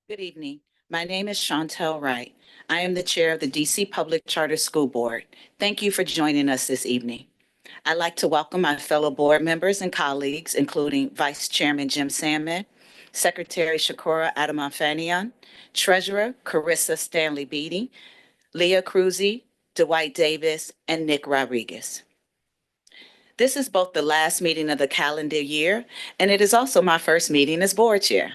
Good evening. My name is Chantel Wright. I am the chair of the DC Public Charter School Board. Thank you for joining us this evening. I'd like to welcome my fellow board members and colleagues, including Vice Chairman Jim Salmon, Secretary Shakura Adamanfanian, Treasurer Carissa Stanley Beatty, Leah Cruzy, Dwight Davis, and Nick Rodriguez. This is both the last meeting of the calendar year, and it is also my first meeting as board chair.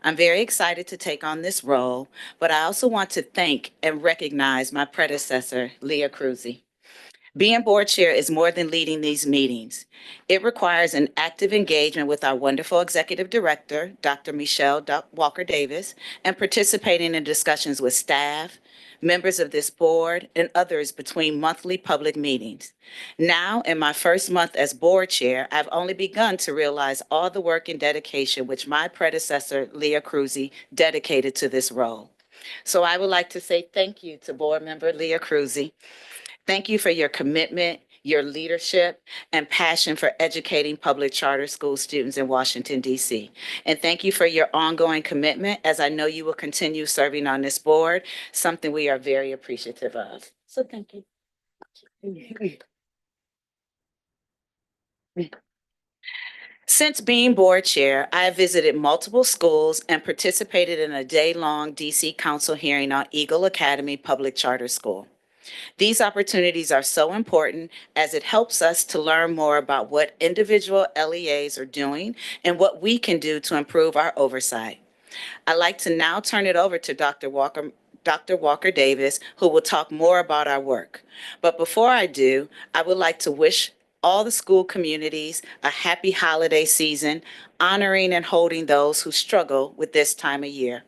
I'm very excited to take on this role, but I also want to thank and recognize my predecessor, Leah Cruzy. Being board chair is more than leading these meetings. It requires an active engagement with our wonderful executive director, Dr. Michelle Walker Davis, and participating in discussions with staff, members of this board, and others between monthly public meetings. Now, in my first month as board chair, I've only begun to realize all the work and dedication which my predecessor, Leah Cruzy, dedicated to this role. So I would like to say thank you to board member Leah Cruzy. Thank you for your commitment, your leadership, and passion for educating public charter school students in Washington, D.C. And thank you for your ongoing commitment, as I know you will continue serving on this board, something we are very appreciative of. So thank you. Since being board chair, I have visited multiple schools and participated in a day-long D.C. Council hearing on Eagle Academy Public Charter School. These opportunities are so important as it helps us to learn more about what individual LEAs are doing and what we can do to improve our oversight. I'd like to now turn it over to Dr. Walker Davis, who will talk more about our work. But before I do, I would like to wish all the school communities a happy holiday season, honoring and holding those who struggle with this time of year.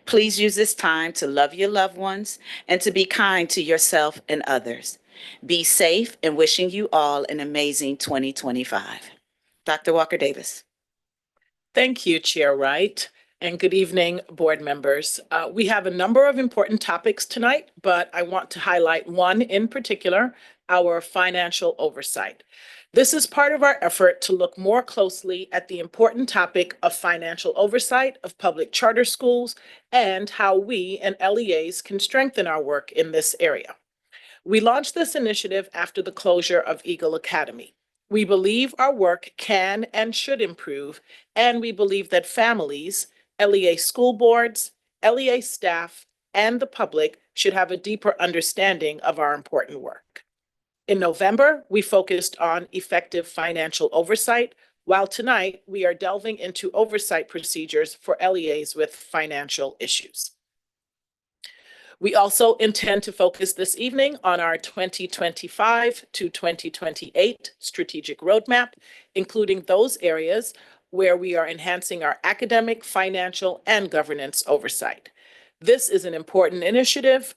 Please use this time to love your loved ones and to be kind to yourself and others. Be safe, and wishing you all an amazing 2025. Dr. Walker Davis. Thank you, Chair Wright, and good evening, board members. We have a number of important topics tonight, but I want to highlight one in particular, our financial oversight. This is part of our effort to look more closely at the important topic of financial oversight of public charter schools and how we and LEAs can strengthen our work in this area. We launched this initiative after the closure of Eagle Academy. We believe our work can and should improve, and we believe that families, LEA school boards, LEA staff, and the public should have a deeper understanding of our important work. In November, we focused on effective financial oversight, while tonight we are delving into oversight procedures for LEAs with financial issues. We also intend to focus this evening on our 2025 to 2028 strategic roadmap, including those areas where we are enhancing our academic, financial, and governance oversight. This is an important initiative,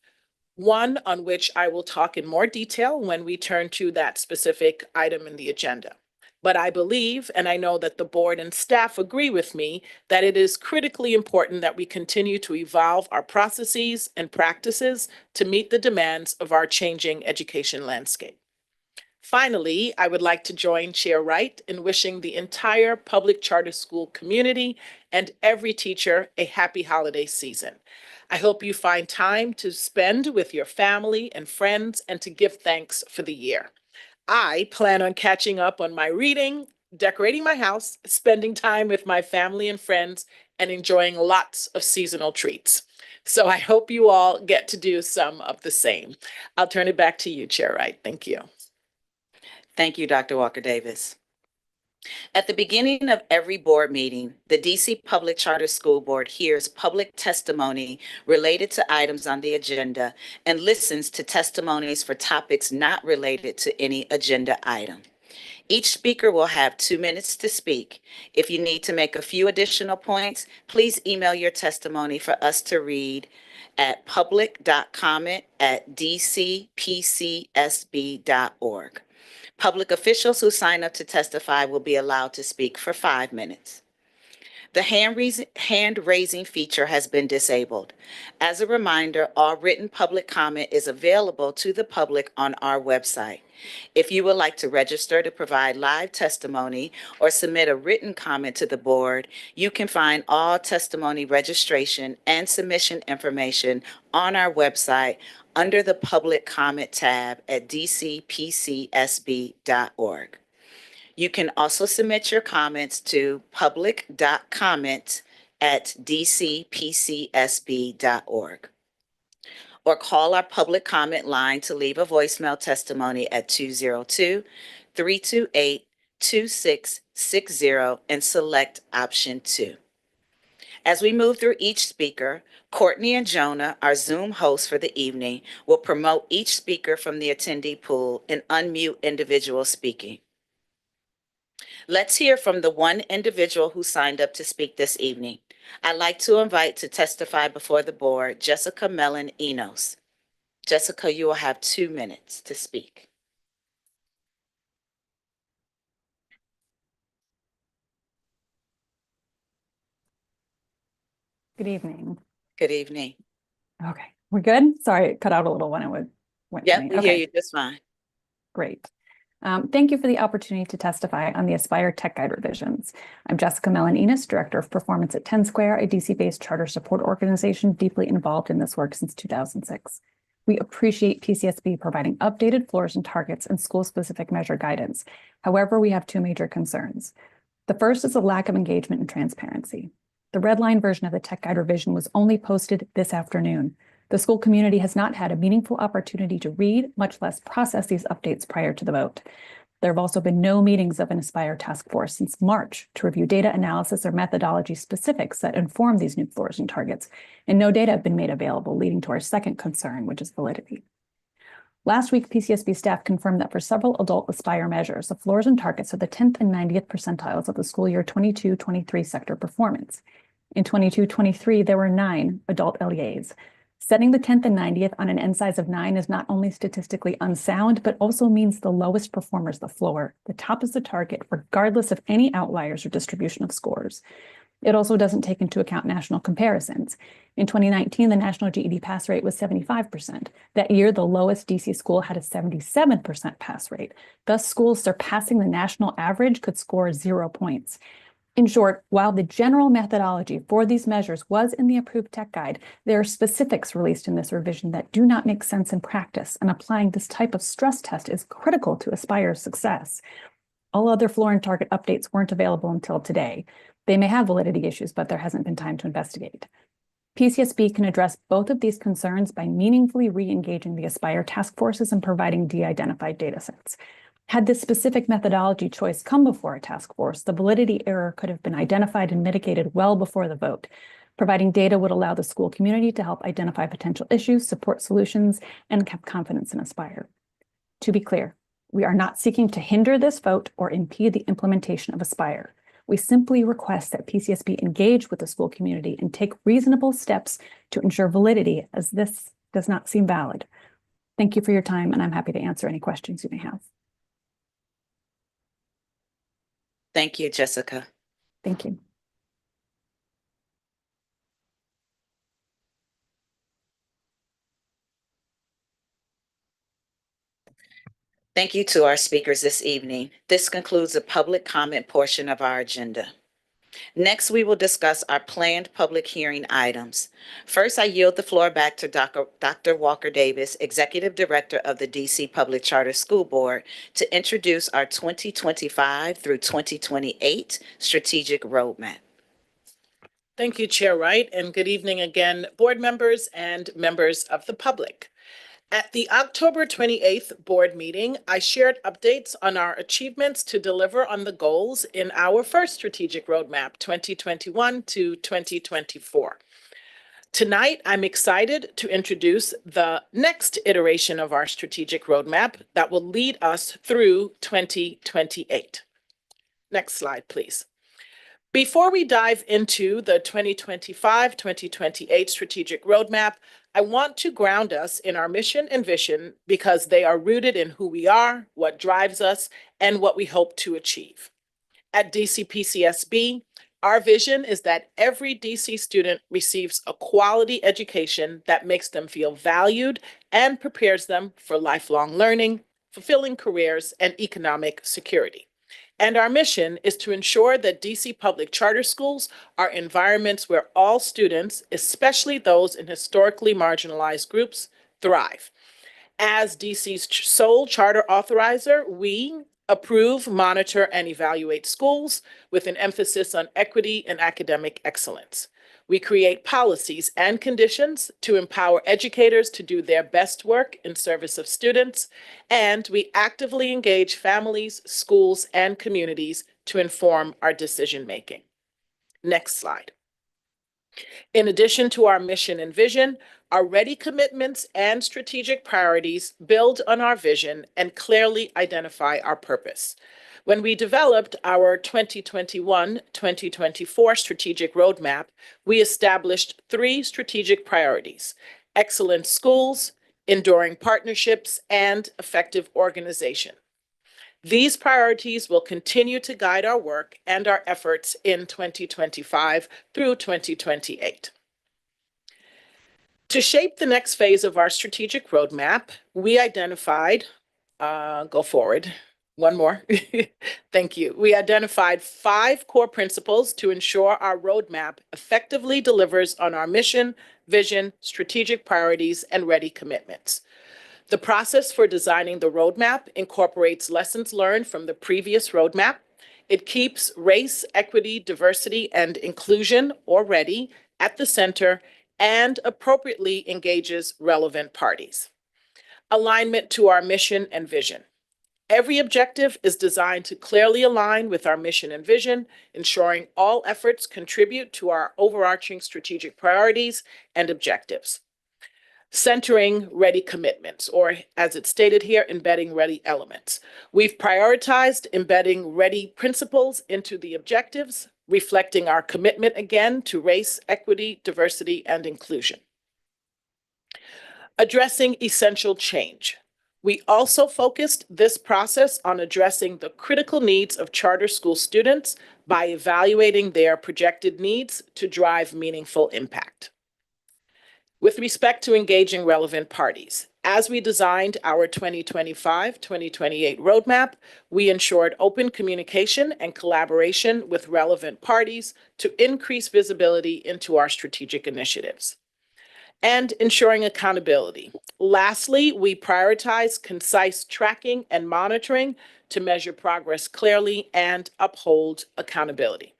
one on which I will talk in more detail when we turn to that specific item in the agenda. But I believe, and I know that the board and staff agree with me, that it is critically important that we continue to evolve our processes and practices to meet the demands of our changing education landscape. Finally, I would like to join Chair Wright in wishing the entire public charter school community and every teacher a happy holiday season. I hope you find time to spend with your family and friends and to give thanks for the year. I plan on catching up on my reading, decorating my house, spending time with my family and friends, and enjoying lots of seasonal treats. So I hope you all get to do some of the same. I'll turn it back to you, Chair Wright. Thank you. Thank you, Dr. Walker Davis. At the beginning of every board meeting, the DC Public Charter School Board hears public testimony related to items on the agenda and listens to testimonies for topics not related to any agenda item. Each speaker will have 2 minutes to speak. If you need to make a few additional points, please email your testimony for us to read at public.comment@dcpcsb.org. Public officials who sign up to testify will be allowed to speak for 5 minutes. The hand raising feature has been disabled. As a reminder, all written public comment is available to the public on our website. If you would like to register to provide live testimony or submit a written comment to the board, you can find all testimony registration and submission information on our website under the Public Comment tab at dcpcsb.org. You can also submit your comments to public.comment@dcpcsb.org or call our public comment line to leave a voicemail testimony at 202-328-2660 and select option 2. As we move through each speaker, Courtney and Jonah, our Zoom hosts for the evening, will promote each speaker from the attendee pool and unmute individual speaking. Let's hear from the one individual who signed up to speak this evening. I'd like to invite to testify before the board, Jessica Mellon Enos. Jessica, you will have 2 minutes to speak. Good evening. Good evening. Okay, we're good? Sorry, it cut out a little when it went for Yep, me. we hear you just fine. Great. Thank you for the opportunity to testify on the Aspire Tech Guide revisions. I'm Jessica Mellon Enos, Director of Performance at 10 Square, a DC-based charter support organization deeply involved in this work since 2006. We appreciate PCSB providing updated floors and targets and school-specific measure guidance. However, we have 2 major concerns. The first is a lack of engagement and transparency. The red line version of the Tech Guide revision was only posted this afternoon. The school community has not had a meaningful opportunity to read, much less process these updates prior to the vote. There have also been no meetings of an Aspire task force since March to review data analysis or methodology specifics that inform these new floors and targets, and no data have been made available, leading to our second concern, which is validity. Last week, PCSB staff confirmed that for several adult Aspire measures, the floors and targets are the 10th and 90th percentiles of the school year 22-23 sector performance. In 22-23, there were 9 adult LEAs. Setting the 10th and 90th on an N size of 9 is not only statistically unsound, but also means the lowest performer is the floor. The top is the target, regardless of any outliers or distribution of scores. It also doesn't take into account national comparisons. In 2019, the national GED pass rate was 75%. That year, the lowest DC school had a 77% pass rate. Thus, schools surpassing the national average could score 0 points. In short, while the general methodology for these measures was in the approved tech guide, there are specifics released in this revision that do not make sense in practice, and applying this type of stress test is critical to Aspire's success. All other floor and target updates weren't available until today. They may have validity issues, but there hasn't been time to investigate. PCSB can address both of these concerns by meaningfully re-engaging the Aspire task forces and providing de-identified datasets. Had this specific methodology choice come before a task force, the validity error could have been identified and mitigated well before the vote. Providing data would allow the school community to help identify potential issues, support solutions, and have confidence in Aspire. To be clear, we are not seeking to hinder this vote or impede the implementation of Aspire. We simply request that PCSB engage with the school community and take reasonable steps to ensure validity, as this does not seem valid. Thank you for your time, and I'm happy to answer any questions you may have. Thank you, Jessica. Thank you. Thank you to our speakers this evening. This concludes the public comment portion of our agenda. Next, we will discuss our planned public hearing items. First, I yield the floor back to Dr. Walker Davis, Executive Director of the DC Public Charter School Board, to introduce our 2025 through 2028 strategic roadmap. Thank you, Chair Wright, and good evening again, board members and members of the public. At the October 28th board meeting, I shared updates on our achievements to deliver on the goals in our first strategic roadmap, 2021 to 2024. Tonight, I'm excited to introduce the next iteration of our strategic roadmap that will lead us through 2028. Next slide, please. Before we dive into the 2025-2028 strategic roadmap, I want to ground us in our mission and vision because they are rooted in who we are, what drives us, and what we hope to achieve. At DCPCSB, Our vision is that every DC student receives a quality education that makes them feel valued and prepares them for lifelong learning, fulfilling careers, and economic security. And our mission is to ensure that DC public charter schools are environments where all students, especially those in historically marginalized groups, thrive. As DC's sole charter authorizer, we approve, monitor, and evaluate schools with an emphasis on equity and academic excellence. We create policies and conditions to empower educators to do their best work in service of students, and we actively engage families, schools, and communities to inform our decision-making. Next slide. In addition to our mission and vision, our ready commitments and strategic priorities build on our vision and clearly identify our purpose. When we developed our 2021-2024 strategic roadmap, we established 3 strategic priorities: excellent schools, enduring partnerships, and effective organization. These priorities will continue to guide our work and our efforts in 2025 through 2028. To shape the next phase of our strategic roadmap, we identified, go forward, one more, thank you. We identified 5 core principles to ensure our roadmap effectively delivers on our mission, vision, strategic priorities, and ready commitments. The process for designing the roadmap incorporates lessons learned from the previous roadmap. It keeps race, equity, diversity, and inclusion, or READY, at the center and appropriately engages relevant parties. Alignment to our mission and vision. Every objective is designed to clearly align with our mission and vision, ensuring all efforts contribute to our overarching strategic priorities and objectives. Centering ready commitments, or as it's stated here, embedding ready elements. We've prioritized embedding ready principles into the objectives, reflecting our commitment again to race, equity, diversity, and inclusion. Addressing essential change. We also focused this process on addressing the critical needs of charter school students by evaluating their projected needs to drive meaningful impact. With respect to engaging relevant parties, as we designed our 2025-2028 roadmap, we ensured open communication and collaboration with relevant parties to increase visibility into our strategic initiatives. And ensuring accountability. Lastly, we prioritize concise tracking and monitoring to measure progress clearly and uphold accountability.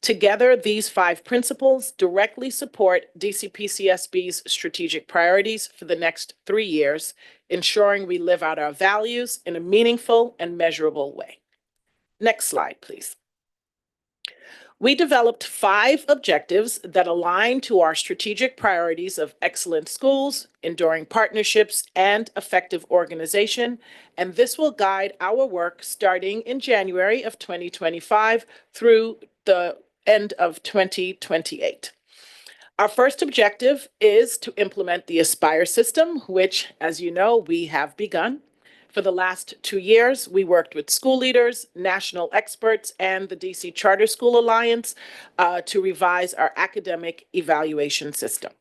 Together, these 5 principles directly support DCPCSB's strategic priorities for the next 3 years, ensuring we live out our values in a meaningful and measurable way. Next slide, please. We developed 5 objectives that align to our strategic priorities of excellent schools, enduring partnerships, and effective organization, and this will guide our work starting in January of 2025 through the end of 2028. Our first objective is to implement the Aspire system, which, as you know, we have begun. For the last 2 years, we worked with school leaders, national experts, and the DC Charter School Alliance to revise our academic evaluation system.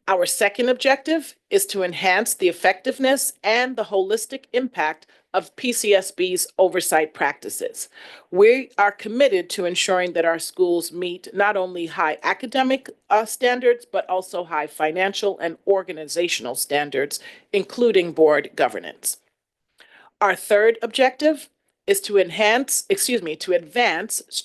Our second objective is to enhance the effectiveness and the holistic impact of PCSB's oversight practices. We are committed to ensuring that our schools meet not only high academic standards, but also high financial and organizational standards, including board governance. Our third objective is to advance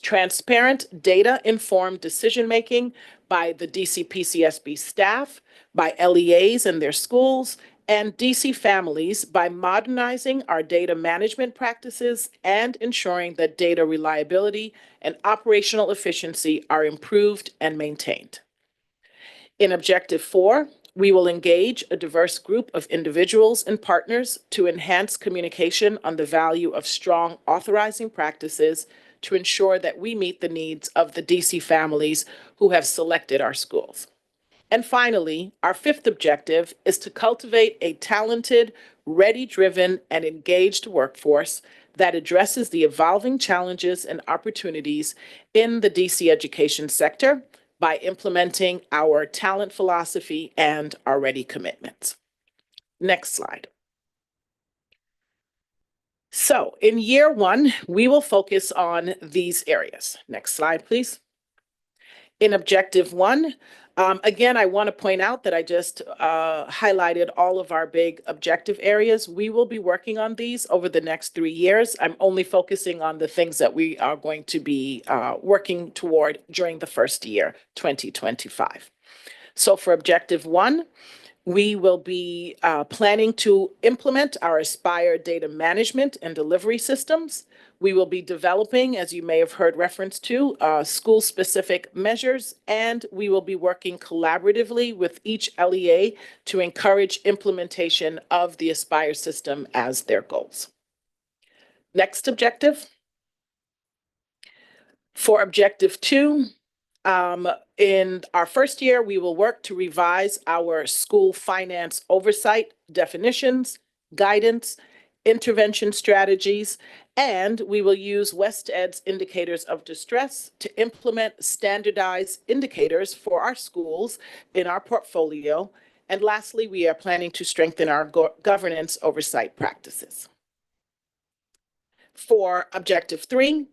transparent data-informed decision-making by the DCPCSB staff, by LEAs and their schools, and DC families by modernizing our data management practices and ensuring that data reliability and operational efficiency are improved and maintained. In Objective 4, we will engage a diverse group of individuals and partners to enhance communication on the value of strong authorizing practices to ensure that we meet the needs of the DC families who have selected our schools. And finally, our fifth objective is to cultivate a talented, ready-driven, and engaged workforce that addresses the evolving challenges and opportunities in the DC education sector by implementing our talent philosophy and our ready commitments. Next slide. So in year one, we will focus on these areas. Next slide, please. In objective one, again, I want to point out that I just highlighted all of our big objective areas. We will be working on these over the next 3 years. I'm only focusing on the things that we are going to be working toward during the first year, 2025. So for objective one, we will be planning to implement our Aspire data management and delivery systems. We will be developing, as you may have heard reference to, school-specific measures, and we will be working collaboratively with each LEA to encourage implementation of the Aspire system as their goals. Next objective. For objective two, in our first year, we will work to revise our school finance oversight definitions, guidance, intervention strategies, and we will use WestEd's indicators of distress to implement standardized indicators for our schools in our portfolio. And lastly, we are planning to strengthen our governance oversight practices. For objective three,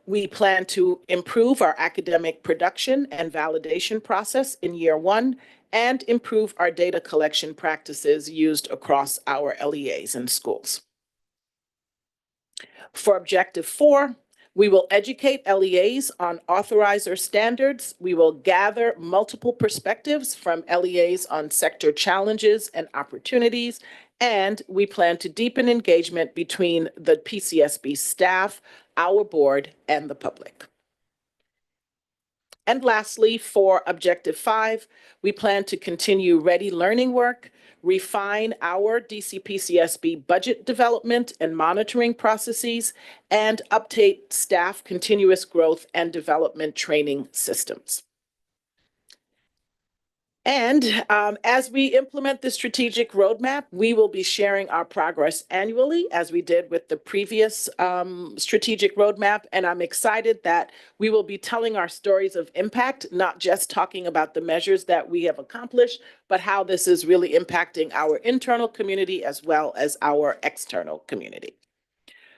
we plan to improve our academic production and validation process in year one and improve our data collection practices used across our LEAs and schools. For objective four, we will educate LEAs on authorizer standards. We will gather multiple perspectives from LEAs on sector challenges and opportunities, and we plan to deepen engagement between the PCSB staff, our board, and the public. And lastly, for objective five, we plan to continue ready learning work, refine our DC PCSB budget development and monitoring processes, and update staff continuous growth and development training systems. And as we implement the strategic roadmap, we will be sharing our progress annually, as we did with the previous strategic roadmap. And I'm excited that we will be telling our stories of impact, not just talking about the measures that we have accomplished, but how this is really impacting our internal community as well as our external community.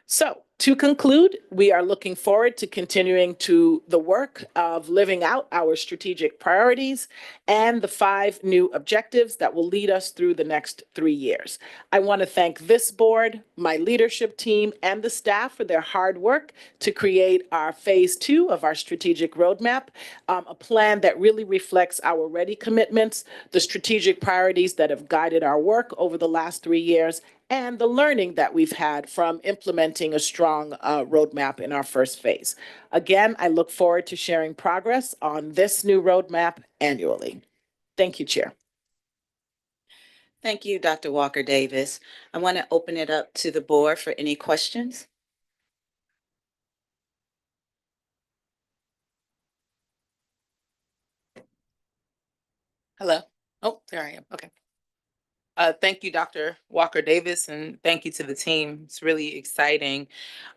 So to conclude, we are looking forward to continuing to the work of living out our strategic priorities and the 5 new objectives that will lead us through the next 3 years. I want to thank this board, my leadership team, and the staff for their hard work to create our phase 2 of our strategic roadmap, a plan that really reflects our ready commitments, the strategic priorities that have guided our work over the last 3 years, and the learning that we've had from implementing a strong roadmap in our first phase. Again, I look forward to sharing progress on this new roadmap annually. Thank you, Chair. Thank you, Dr. Walker Davis. I want to open it up to the board for any questions. Hello. Oh, there I am. Okay. Thank you, Dr. Walker Davis, and thank you to the team. It's really exciting.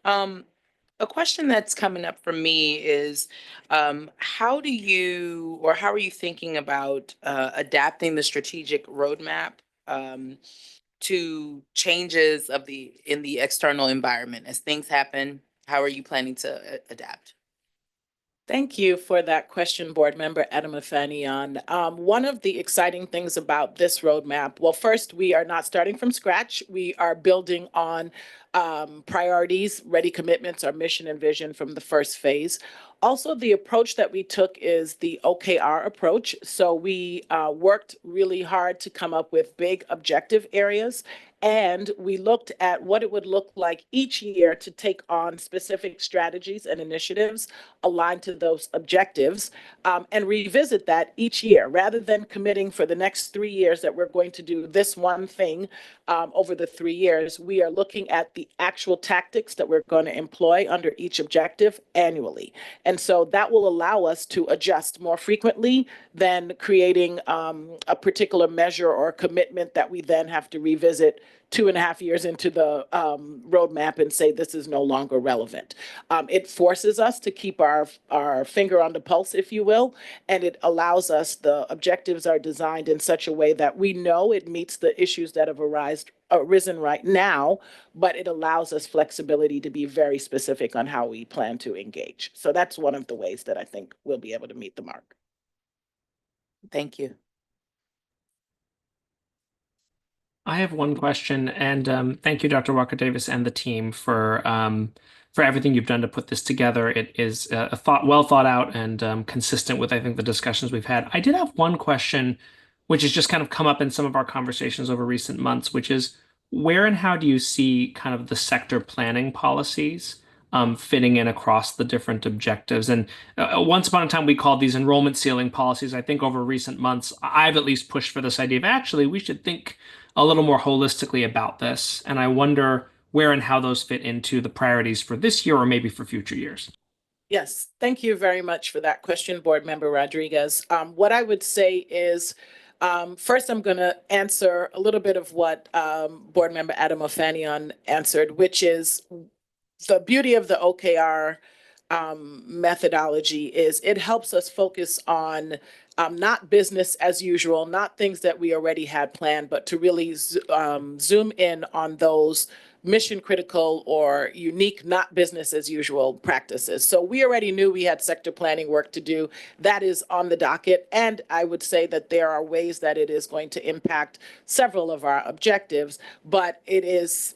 A question that's coming up for me is, how are you thinking about adapting the strategic roadmap to changes in the external environment as things happen? How are you planning to adapt? Thank you for that question, Board Member Adamafanian. One of the exciting things about this roadmap, well, first, we are not starting from scratch. We are building on priorities, ready commitments, our mission and vision from the first phase. Also, the approach that we took is the OKR approach. So we worked really hard to come up with big objective areas, and we looked at what it would look like each year to take on specific strategies and initiatives aligned to those objectives, and revisit that each year. Rather than committing for the next 3 years that we're going to do this one thing over the 3 years, we are looking at the actual tactics that we're going to employ under each objective annually. And so that will allow us to adjust more frequently than creating a particular measure or a commitment that we then have to revisit 2.5 years into the roadmap and say this is no longer relevant. It forces us to keep our finger on the pulse, if you will, and it allows us, the objectives are designed in such a way that we know it meets the issues that have arisen right now, but it allows us flexibility to be very specific on how we plan to engage. So that's one of the ways that I think we'll be able to meet the mark. Thank you. I have one question, and thank you, Dr. Walker Davis and the team for everything you've done to put this together. It is well thought out and consistent with, I think, the discussions we've had. I did have one question, which has just kind of come up in some of our conversations over recent months, which is where and how do you see kind of the sector planning policies fitting in across the different objectives? And once upon a time, we called these enrollment ceiling policies. I think over recent months, I've at least pushed for this idea of actually we should think a little more holistically about this. And I wonder where and how those fit into the priorities for this year or maybe for future years. Yes, thank you very much for that question, Board Member Rodriguez. What I would say is, first, I'm going to answer a little bit of what Board Member Adam Ofanian answered, which is the beauty of the OKR methodology is it helps us focus on not business as usual, not things that we already had planned, but to really zoom in on those mission critical or unique, not business as usual practices. So we already knew we had sector planning work to do. That is on the docket. And I would say that there are ways that it is going to impact several of our objectives, but it is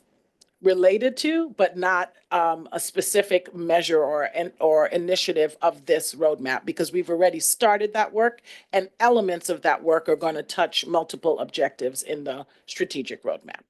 related to, but not a specific measure or initiative of this roadmap, because we've already started that work and elements of that work are going to touch multiple objectives in the strategic roadmap.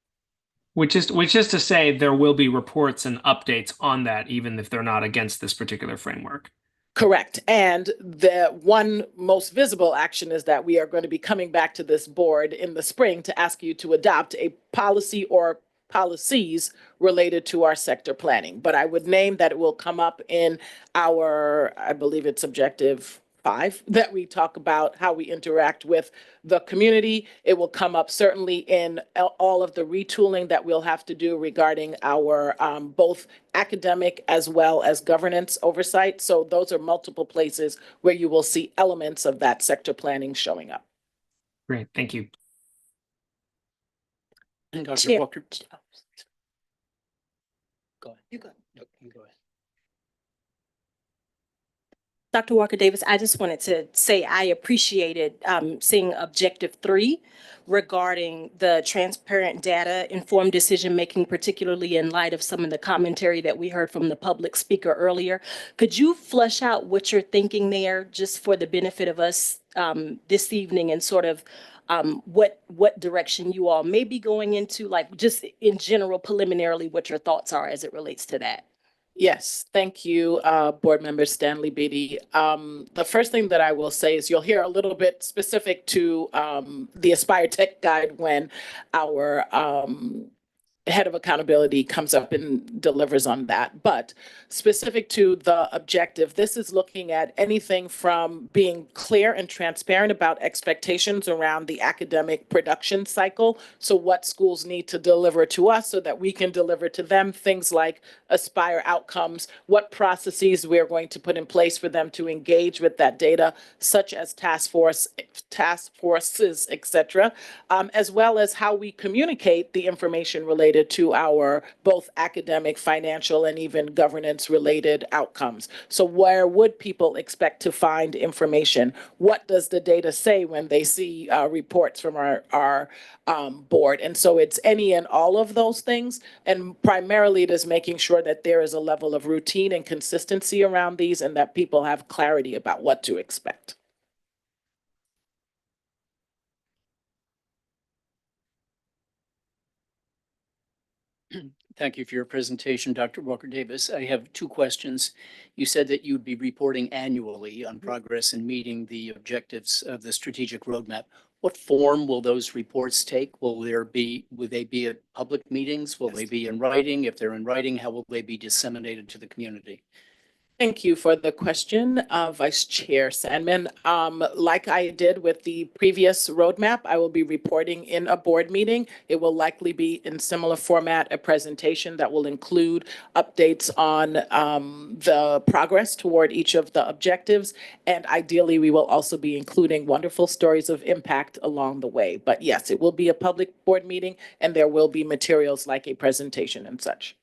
Which is to say there will be reports and updates on that, even if they're not against this particular framework. Correct. And the one most visible action is that we are going to be coming back to this board in the spring to ask you to adopt a policy or policies related to our sector planning. But I would name that it will come up in our, I believe it's objective 5, that we talk about how we interact with the community. It will come up certainly in all of the retooling that we'll have to do regarding our both academic as well as governance oversight. So those are multiple places where you will see elements of that sector planning showing up. Great, thank you. And Dr. Walker. Go ahead. You go ahead. No, you go ahead. Dr. Walker Davis, I just wanted to say I appreciated seeing Objective 3 regarding the transparent data, informed decision making, particularly in light of some of the commentary that we heard from the public speaker earlier. Could you flesh out what you're thinking there, just for the benefit of us this evening, and sort of what direction you all may be going into, like just in general, preliminarily, what your thoughts are as it relates to that? Yes, thank you, Board Member Stanley Beatty. The first thing that I will say is you'll hear a little bit specific to the Aspire Tech Guide when our head of accountability comes up and delivers on that. But specific to the objective, this is looking at anything from being clear and transparent about expectations around the academic production cycle. So what schools need to deliver to us so that we can deliver to them, things like Aspire outcomes, what processes we're going to put in place for them to engage with that data, such as task forces, et cetera, as well as how we communicate the information related to our both academic, financial, and even governance related outcomes. So where would people expect to find information? What does the data say when they see reports from our board? And so it's any and all of those things. And primarily it is making sure that there is a level of routine and consistency around these and that people have clarity about what to expect. Thank you for your presentation, Dr. Walker Davis. I have 2 questions. You said that you'd be reporting annually on progress in meeting the objectives of the strategic roadmap. What form will those reports take? Will they be at public meetings? Will they be in writing? If they're in writing, how will they be disseminated to the community? Thank you for the question, Vice Chair Sandman. Like I did with the previous roadmap, I will be reporting in a board meeting. It will likely be in similar format, a presentation that will include updates on the progress toward each of the objectives. And ideally, we will also be including wonderful stories of impact along the way. But yes, it will be a public board meeting, and there will be materials like a presentation and such.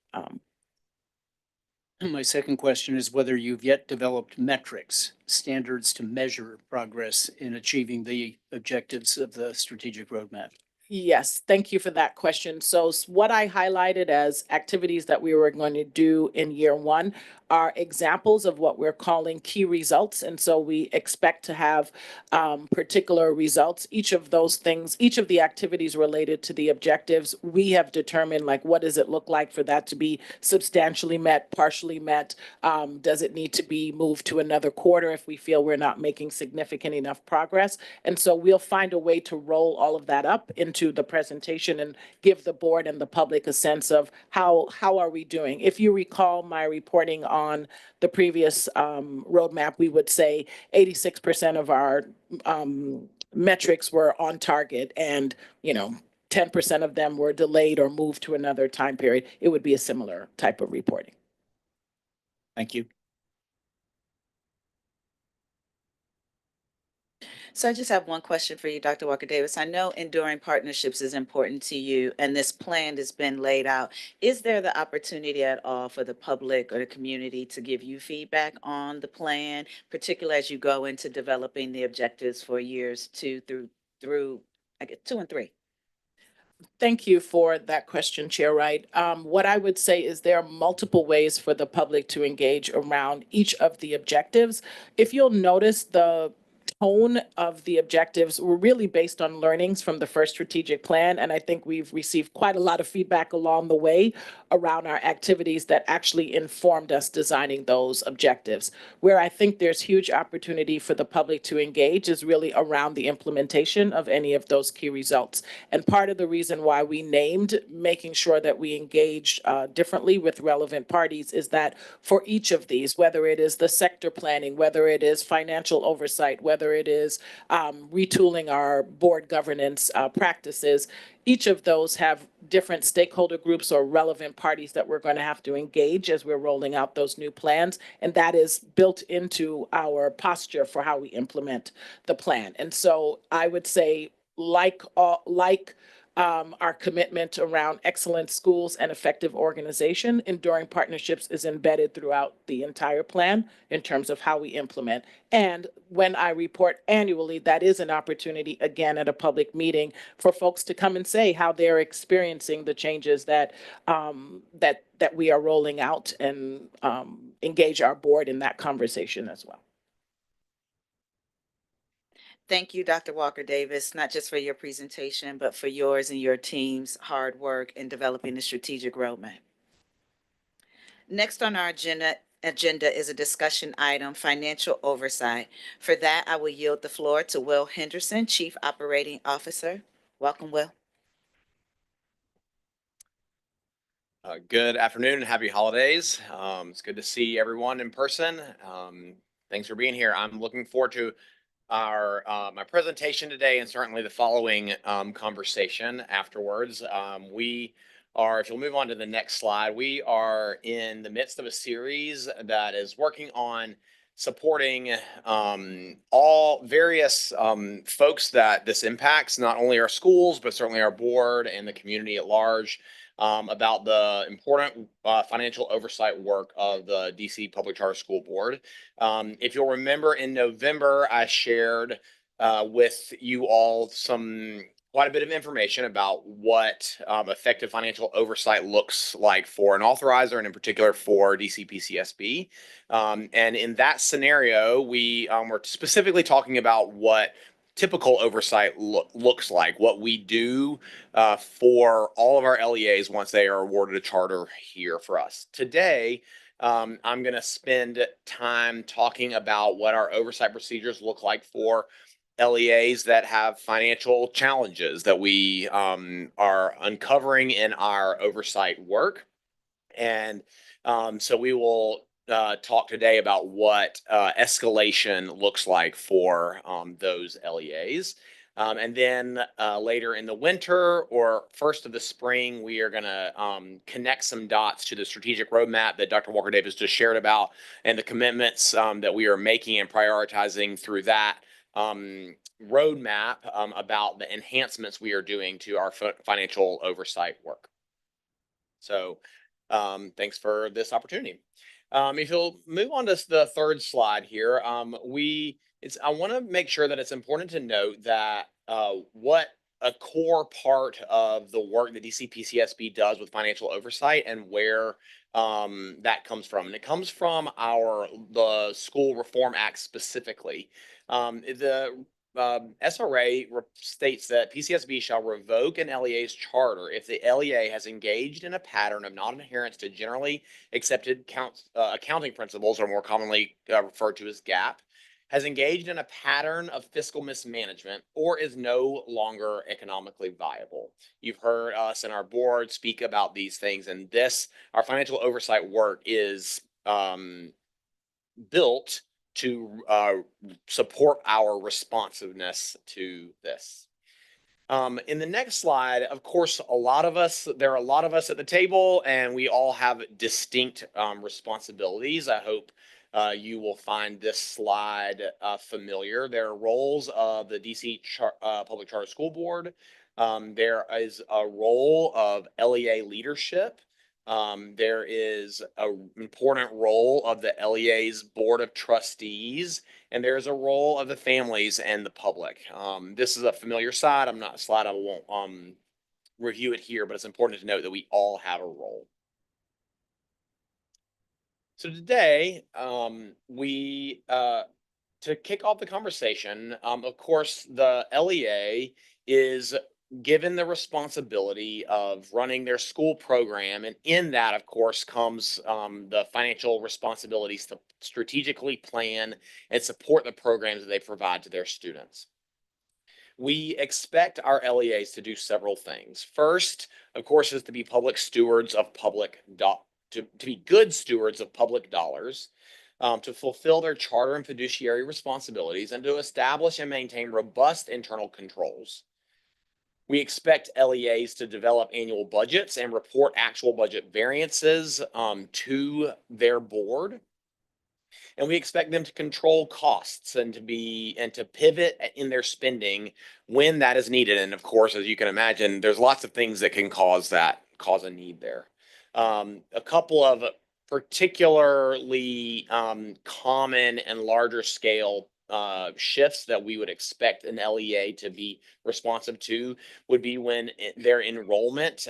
My second question is whether you've yet developed metrics, standards to measure progress in achieving the objectives of the strategic roadmap. Yes, thank you for that question. So what I highlighted as activities that we were going to do in year one are examples of what we're calling key results. And so we expect to have particular results. Each of those things, each of the activities related to the objectives, we have determined like what does it look like for that to be substantially met, partially met? Does it need to be moved to another quarter if we feel we're not making significant enough progress? And so we'll find a way to roll all of that up into the presentation and give the board and the public a sense of how are we doing. If you recall my reporting on the previous roadmap, we would say 86% of our metrics were on target, and 10% of them were delayed or moved to another time period. It would be a similar type of reporting. Thank you. So I just have one question for you, Dr. Walker Davis. I know enduring partnerships is important to you, and this plan has been laid out. Is there the opportunity at all for the public or the community to give you feedback on the plan, particularly as you go into developing the objectives for years two through I guess 2 and 3? Thank you for that question, Chair Wright. What I would say is there are multiple ways for the public to engage around each of the objectives. If you'll notice, the tone of the objectives were really based on learnings from the first strategic plan. And I think we've received quite a lot of feedback along the way around our activities that actually informed us designing those objectives. Where I think there's huge opportunity for the public to engage is really around the implementation of any of those key results. And part of the reason why we named making sure that we engage differently with relevant parties is that for each of these, whether it is the sector planning, whether it is financial oversight, whether it is retooling our board governance practices, each of those have different stakeholder groups or relevant parties that we're going to have to engage as we're rolling out those new plans. And that is built into our posture for how we implement the plan. And so I would say, our commitment around excellent schools and effective organization, enduring partnerships is embedded throughout the entire plan in terms of how we implement. And when I report annually, that is an opportunity, again, at a public meeting for folks to come and say how they're experiencing the changes that we are rolling out, and engage our board in that conversation as well. Thank you, Dr. Walker Davis, not just for your presentation, but for yours and your team's hard work in developing the strategic roadmap. Next on our agenda is a discussion item, financial oversight. For that, I will yield the floor to Will Henderson, Chief Operating Officer. Welcome, Will. Good afternoon and happy holidays. It's good to see everyone in person. Thanks for being here. I'm looking forward to my presentation today, and certainly the following conversation afterwards. If you'll move on to the next slide, we are in the midst of a series that is working on supporting all various folks that this impacts, not only our schools, but certainly our board and the community at large, about the important financial oversight work of the DC Public Charter School Board. If you'll remember, in November, I shared with you all quite a bit of information about what effective financial oversight looks like for an authorizer, and in particular for DC PCSB. And in that scenario, we were specifically talking about what typical oversight looks like, what we do for all of our LEAs once they are awarded a charter here for us. Today, I'm going to spend time talking about what our oversight procedures look like for LEAs that have financial challenges that we are uncovering in our oversight work. And so we will talk today about what escalation looks like for those LEAs. And then later in the winter or first of the spring, we are going to connect some dots to the strategic roadmap that Dr. Walker Davis just shared about and the commitments that we are making and prioritizing through that roadmap about the enhancements we are doing to our financial oversight work. So thanks for this opportunity. If you'll move on to the third slide here, I want to make sure that it's important to note that what a core part of the work that DC PCSB does with financial oversight and where that comes from. And it comes from the School Reform Act specifically. The SRA states that PCSB shall revoke an LEA's charter if the LEA has engaged in a pattern of non-adherence to generally accepted accounting principles, or more commonly referred to as GAAP, has engaged in a pattern of fiscal mismanagement, or is no longer economically viable. You've heard us and our board speak about these things, and our financial oversight work is built to support our responsiveness to this. In the next slide, of course, there are a lot of us at the table, and we all have distinct responsibilities. I hope you will find this slide familiar. There are roles of the DC Public Charter School Board. There is a role of LEA leadership. There is an important role of the LEA's Board of Trustees, and there's a role of the families and the public. This is a familiar slide. I won't review it here, but it's important to note that we all have a role. So today, to kick off the conversation, of course, the LEA is given the responsibility of running their school program. And in that, of course, comes the financial responsibilities to strategically plan and support the programs that they provide to their students. We expect our LEAs to do several things. First, of course, is to be public stewards of to be good stewards of public dollars, to fulfill their charter and fiduciary responsibilities, and to establish and maintain robust internal controls. We expect LEAs to develop annual budgets and report actual budget variances to their board. And we expect them to control costs and to pivot in their spending when that is needed. And of course, as you can imagine, there's lots of things that can cause a need there. A couple of particularly common and larger scale shifts that we would expect an LEA to be responsive to would be when their enrollment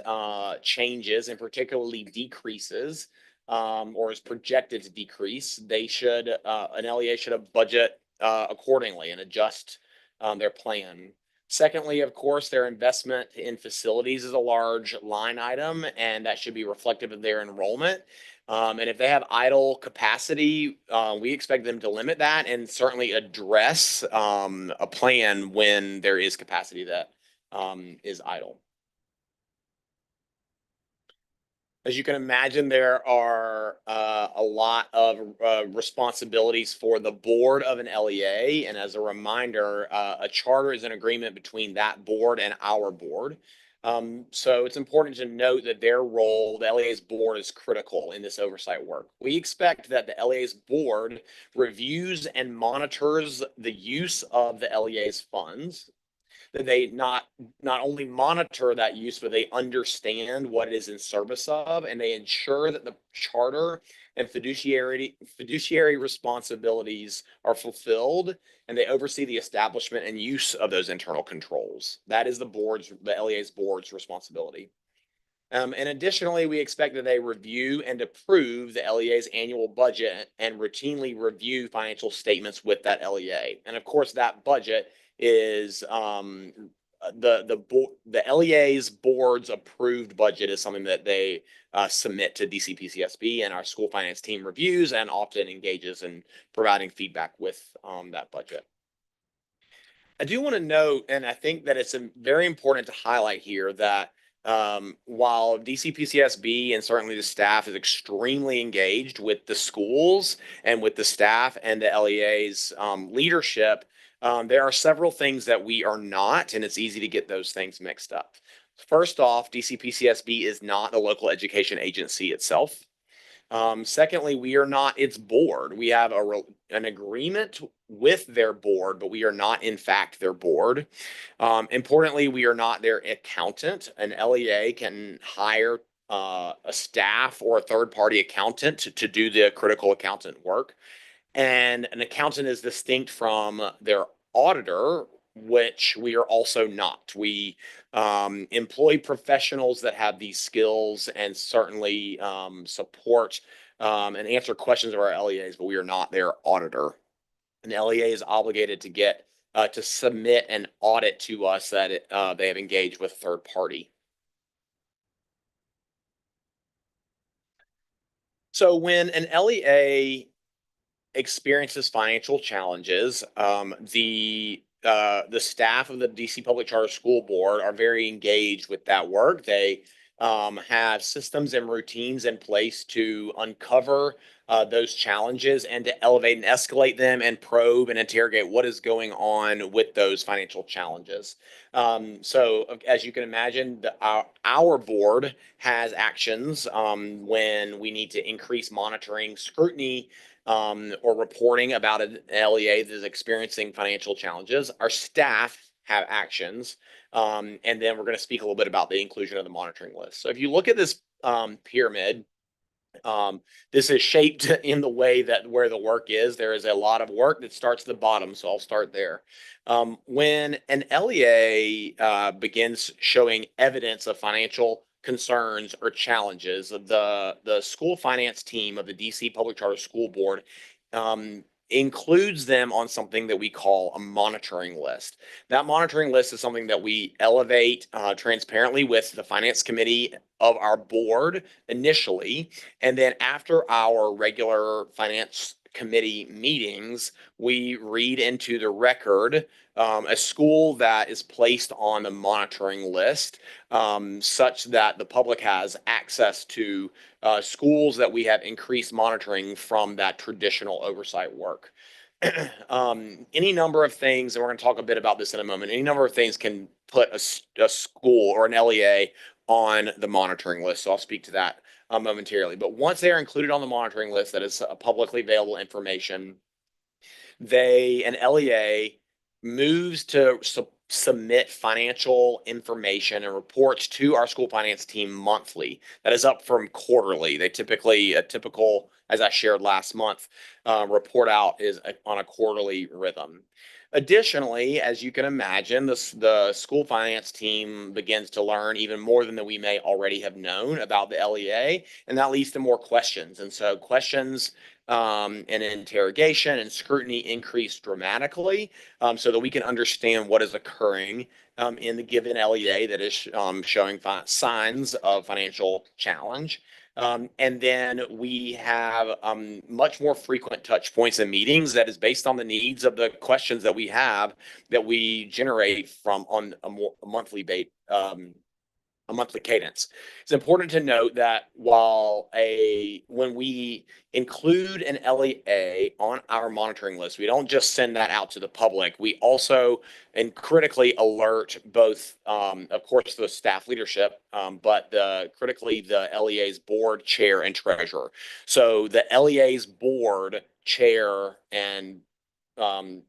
changes and particularly decreases or is projected to decrease. An LEA should budget accordingly and adjust their plan. Secondly, of course, their investment in facilities is a large line item, and that should be reflective of their enrollment. And if they have idle capacity, we expect them to limit that and certainly address a plan when there is capacity that is idle. As you can imagine, there are a lot of responsibilities for the board of an LEA. And as a reminder, a charter is an agreement between that board and our board. So it's important to note that their role, the LEA's board, is critical in this oversight work. We expect that the LEA's board reviews and monitors the use of the LEA's funds, that they not only monitor that use, but they understand what it is in service of, and they ensure that the charter and fiduciary responsibilities are fulfilled, and they oversee the establishment and use of those internal controls. That is the LEA's board's responsibility. And additionally, we expect that they review and approve the LEA's annual budget and routinely review financial statements with that LEA. And of course, that budget is the LEA's board's approved budget is something that they submit to DC PCSB, and our school finance team reviews and often engages in providing feedback with that budget. I do want to note, and I think that it's very important to highlight here, that while DC PCSB and certainly the staff is extremely engaged with the schools and with the staff and the LEA's leadership, there are several things that we are not, and it's easy to get those things mixed up. First off, DC PCSB is not the local education agency itself. Secondly, we are not its board. We have an agreement with their board, but we are not, in fact, their board. Importantly, we are not their accountant. An LEA can hire a staff or a third-party accountant to do the critical accountant work. And an accountant is distinct from their auditor, which we are also not. We employ professionals that have these skills and certainly support and answer questions of our LEAs, but we are not their auditor. An LEA is obligated to get to submit an audit to us that they have engaged with third party. So when an LEA experiences financial challenges, the staff of the DC Public Charter School Board are very engaged with that work. They have systems and routines in place to uncover those challenges and to elevate and escalate them and probe and interrogate what is going on with those financial challenges. So as you can imagine, our board has actions when we need to increase monitoring, scrutiny, or reporting about an LEA that is experiencing financial challenges. Our staff have actions. And then we're going to speak a little bit about the inclusion of the monitoring list. So if you look at this pyramid, this is shaped in the way that where the work is. There is a lot of work that starts at the bottom, so I'll start there. When an LEA begins showing evidence of financial concerns or challenges, the school finance team of the DC Public Charter School Board includes them on something that we call a monitoring list. That monitoring list is something that we elevate transparently with the finance committee of our board initially. And then after our regular finance committee meetings, we read into the record a school that is placed on the monitoring list such that the public has access to schools that we have increased monitoring from that traditional oversight work. Any number of things, and we're going to talk a bit about this in a moment, any number of things can put a school or an LEA on the monitoring list. So I'll speak to that momentarily. But once they are included on the monitoring list, that is publicly available information, an LEA moves to submit financial information and reports to our school finance team monthly. That is up from quarterly. They typically, a typical, as I shared last month, report out is on a quarterly rhythm. Additionally, as you can imagine, the school finance team begins to learn even more than we may already have known about the LEA, and that leads to more questions. And so questions and interrogation and scrutiny increase dramatically so that we can understand what is occurring in the given LEA that is showing signs of financial challenge. And then we have much more frequent touch points and meetings that is based on the needs of the questions that we have that we generate from on a monthly cadence. It's important to note that when we include an LEA on our monitoring list, we don't just send that out to the public. We also and critically alert both, of course, the staff leadership, but critically the LEA's board chair and treasurer. So the LEA's board chair and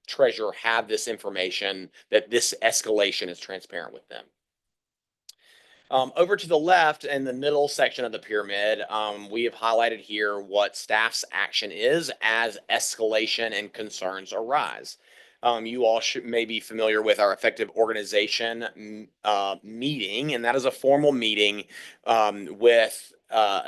treasurer have this information that this escalation is transparent with them. Over to the left in the middle section of the pyramid, we have highlighted here what staff's action is as escalation and concerns arise. You all may be familiar with our effective organization meeting, and that is a formal meeting with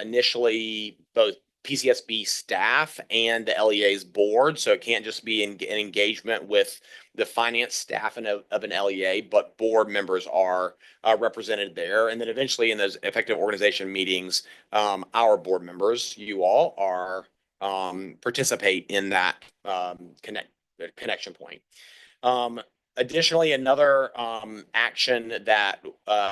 initially both PCSB staff and the LEA's board. So it can't just be an engagement with the finance staff of an LEA, but board members are represented there. And then eventually in those effective organization meetings, our board members, you all, are participate in that connection point. Additionally, another action that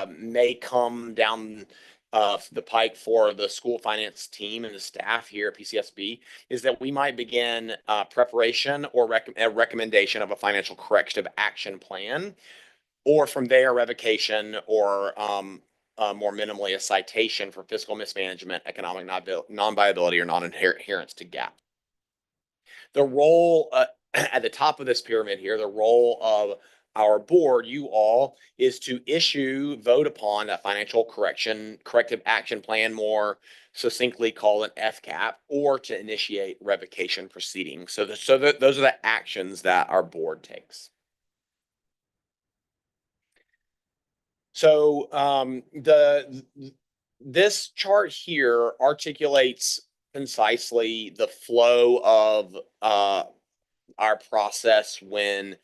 may come down the pike for the school finance team and the staff here at PCSB is that we might begin preparation or a recommendation of a financial corrective action plan, or from there revocation, or more minimally a citation for fiscal mismanagement, economic non-viability, or non-adherence to GAAP. The role at the top of this pyramid here, the role of our board, you all, is to vote upon a financial corrective action plan, more succinctly called an FCAP, or to initiate revocation proceedings. So those are the actions that our board takes. So this chart here articulates concisely the flow of our process when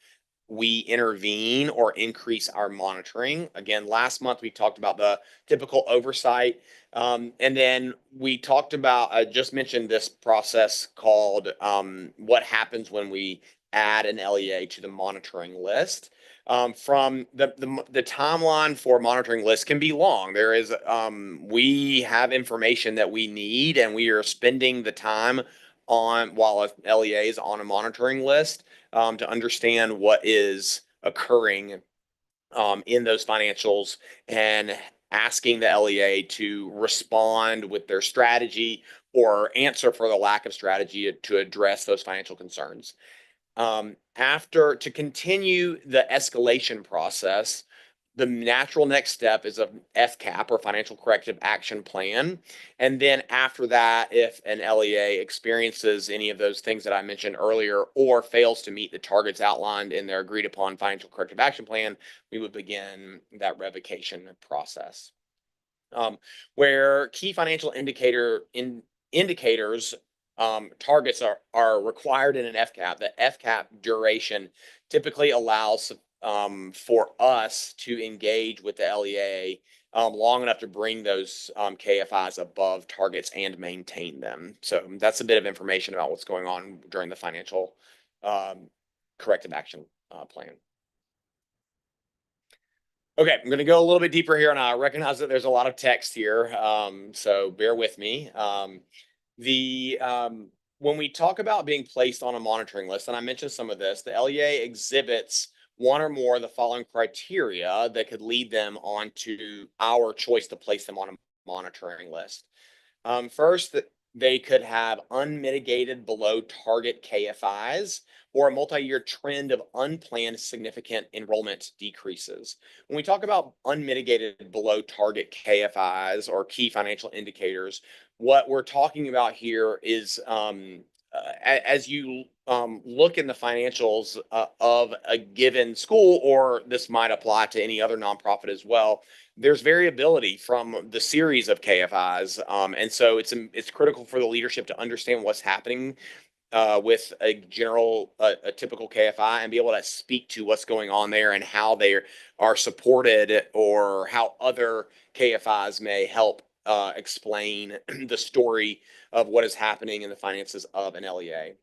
we intervene or increase our monitoring. Again, last month we talked about the typical oversight, and then we talked about, I just mentioned this process called what happens when we add an LEA to the monitoring list. From the timeline for monitoring lists can be long. There is we have information that we need, and we are spending the time on while a LEA is on a monitoring list to understand what is occurring in those financials, and asking the LEA to respond with their strategy or answer for the lack of strategy to address those financial concerns. To continue the escalation process, the natural next step is a FCAP, or financial corrective action plan. And then after that, if an LEA experiences any of those things that I mentioned earlier, or fails to meet the targets outlined in their agreed upon financial corrective action plan, we would begin that revocation process. Where key financial indicators targets are required in an FCAP, the FCAP duration typically allows for us to engage with the LEA long enough to bring those KFIs above targets and maintain them. So that's a bit of information about what's going on during the financial corrective action plan. Okay, I'm going to go a little bit deeper here, and I recognize that there's a lot of text here, so bear with me. When we talk about being placed on a monitoring list, and I mentioned some of this, the LEA exhibits one or more of the following criteria that could lead them onto our choice to place them on a monitoring list. First, they could have unmitigated below target KFIs, or a multi-year trend of unplanned significant enrollment decreases. When we talk about unmitigated below target KFIs, or key financial indicators, what we're talking about here is as you look in the financials of a given school, or this might apply to any other nonprofit as well, there's variability from the series of KFIs, and so it's critical for the leadership to understand what's happening with a typical KFI, and be able to speak to what's going on there and how they are supported, or how other KFIs may help explain the story of what is happening in the finances of an LEA.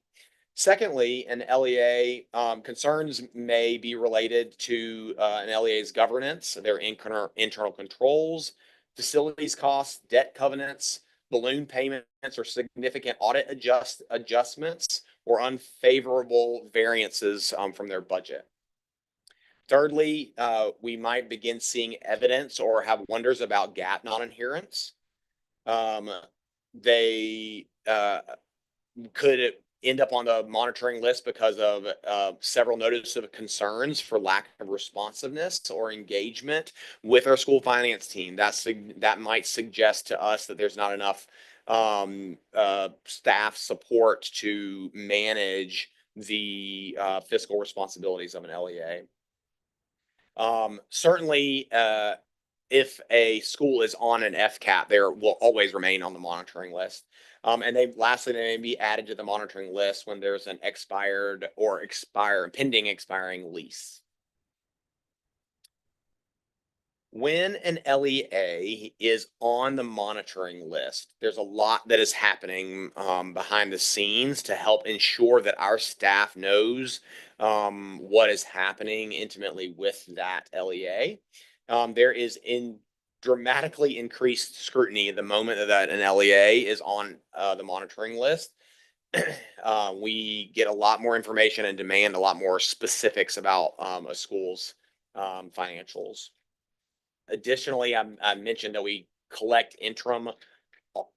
Secondly, an LEA concerns may be related to an LEA's governance, their internal controls, facilities costs, debt covenants, balloon payments, or significant audit adjustments, or unfavorable variances from their budget. Thirdly, we might begin seeing evidence or have wonders about GAAP non-adherence. They could end up on the monitoring list because of several notices of concerns for lack of responsiveness or engagement with our school finance team. That might suggest to us that there's not enough staff support to manage the fiscal responsibilities of an LEA. Certainly, if a school is on an FCAP, there will always remain on the monitoring list. And lastly, they may be added to the monitoring list when there's an expired or pending expiring lease. When an LEA is on the monitoring list, there's a lot that is happening behind the scenes to help ensure that our staff knows what is happening intimately with that LEA. There is dramatically increased scrutiny the moment that an LEA is on the monitoring list. We get a lot more information and demand a lot more specifics about a school's financials. Additionally, I mentioned that we collect interim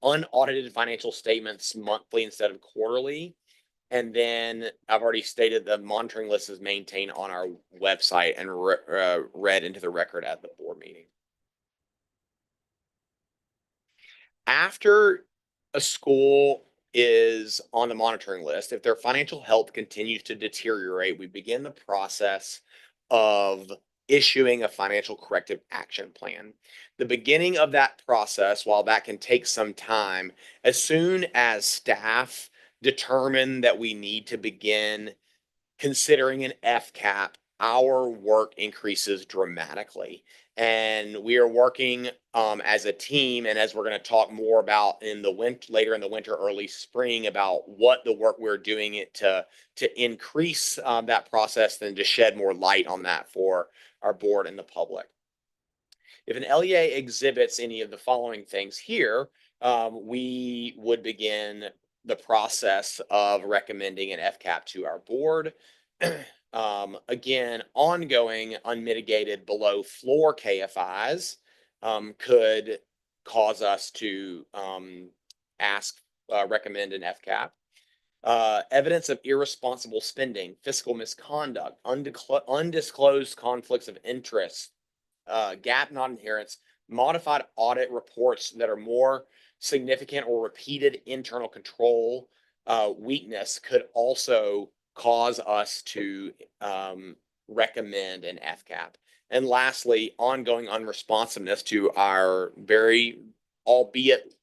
unaudited financial statements monthly instead of quarterly. And then I've already stated the monitoring list is maintained on our website and read into the record at the board meeting. After a school is on the monitoring list, if their financial health continues to deteriorate, we begin the process of issuing a financial corrective action plan. The beginning of that process, while that can take some time, as soon as staff determine that we need to begin considering an FCAP, our work increases dramatically. And we are working as a team, and as we're going to talk more about in the winter, later in the winter, early spring, about what the work we're doing it to increase that process and to shed more light on that for our board and the public. If an LEA exhibits any of the following things here, we would begin the process of recommending an FCAP to our board. Again, ongoing unmitigated below floor KFIs could cause us to recommend an FCAP. Evidence of irresponsible spending, fiscal misconduct, undisclosed conflicts of interest, gap non-adherence, modified audit reports that are more significant or repeated internal control weakness could also cause us to recommend an FCAP. And lastly, ongoing unresponsiveness to our very, albeit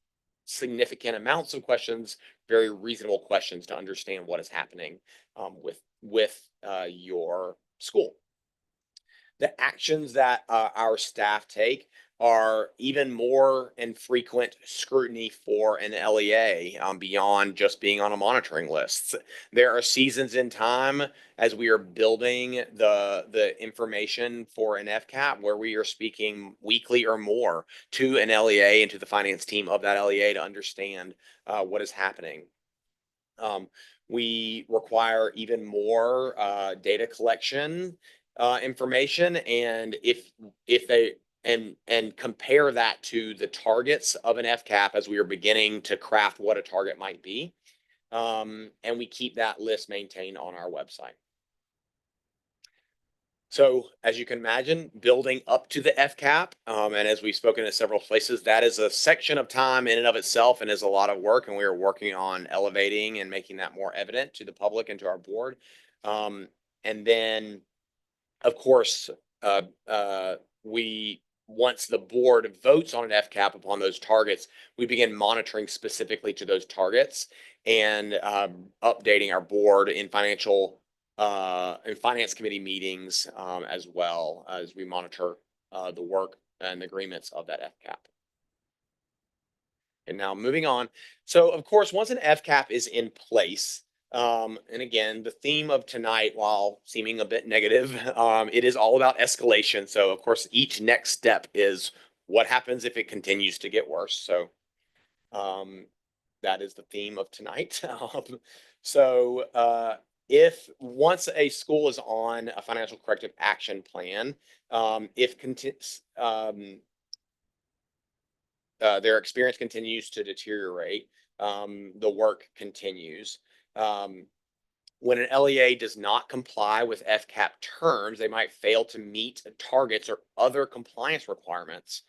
significant amounts of questions, very reasonable questions to understand what is happening with your school. The actions that our staff take are even more and frequent scrutiny for an LEA beyond just being on a monitoring list. There are seasons in time as we are building the information for an FCAP where we are speaking weekly or more to an LEA and to the finance team of that LEA to understand what is happening. We require even more data collection information, and if they and compare that to the targets of an FCAP as we are beginning to craft what a target might be. And we keep that list maintained on our website. So as you can imagine, building up to the FCAP, and as we've spoken in several places, that is a section of time in and of itself and is a lot of work, and we are working on elevating and making that more evident to the public and to our board. And then, of course, once the board votes on an FCAP upon those targets, we begin monitoring specifically to those targets and updating our board in finance committee meetings as well as we monitor the work and agreements of that FCAP. And now moving on. So of course, once an FCAP is in place, and again, the theme of tonight, while seeming a bit negative, it is all about escalation. So of course, each next step is what happens if it continues to get worse. So that is the theme of tonight. If once a school is on a financial corrective action plan, if their experience continues to deteriorate, the work continues. When an LEA does not comply with FCAP terms, they might fail to meet targets or other compliance requirements.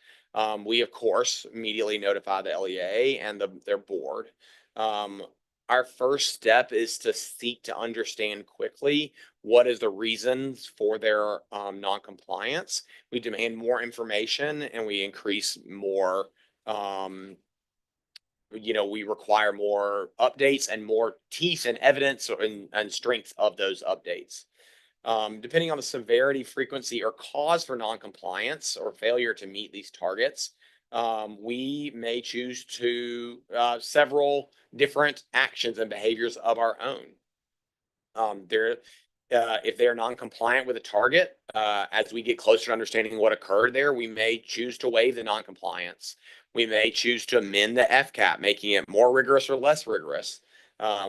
We, of course, immediately notify the LEA and their board. Our first step is to seek to understand quickly what is the reasons for their non-compliance. We demand more information and we increase more we require more updates and more teeth and evidence and strength of those updates. Depending on the severity, frequency, or cause for noncompliance or failure to meet these targets, we may choose to several different actions and behaviors of our own. If they are non-compliant with a target, as we get closer to understanding what occurred there, we may choose to waive the non-compliance. We may choose to amend the FCAP, making it more rigorous or less rigorous.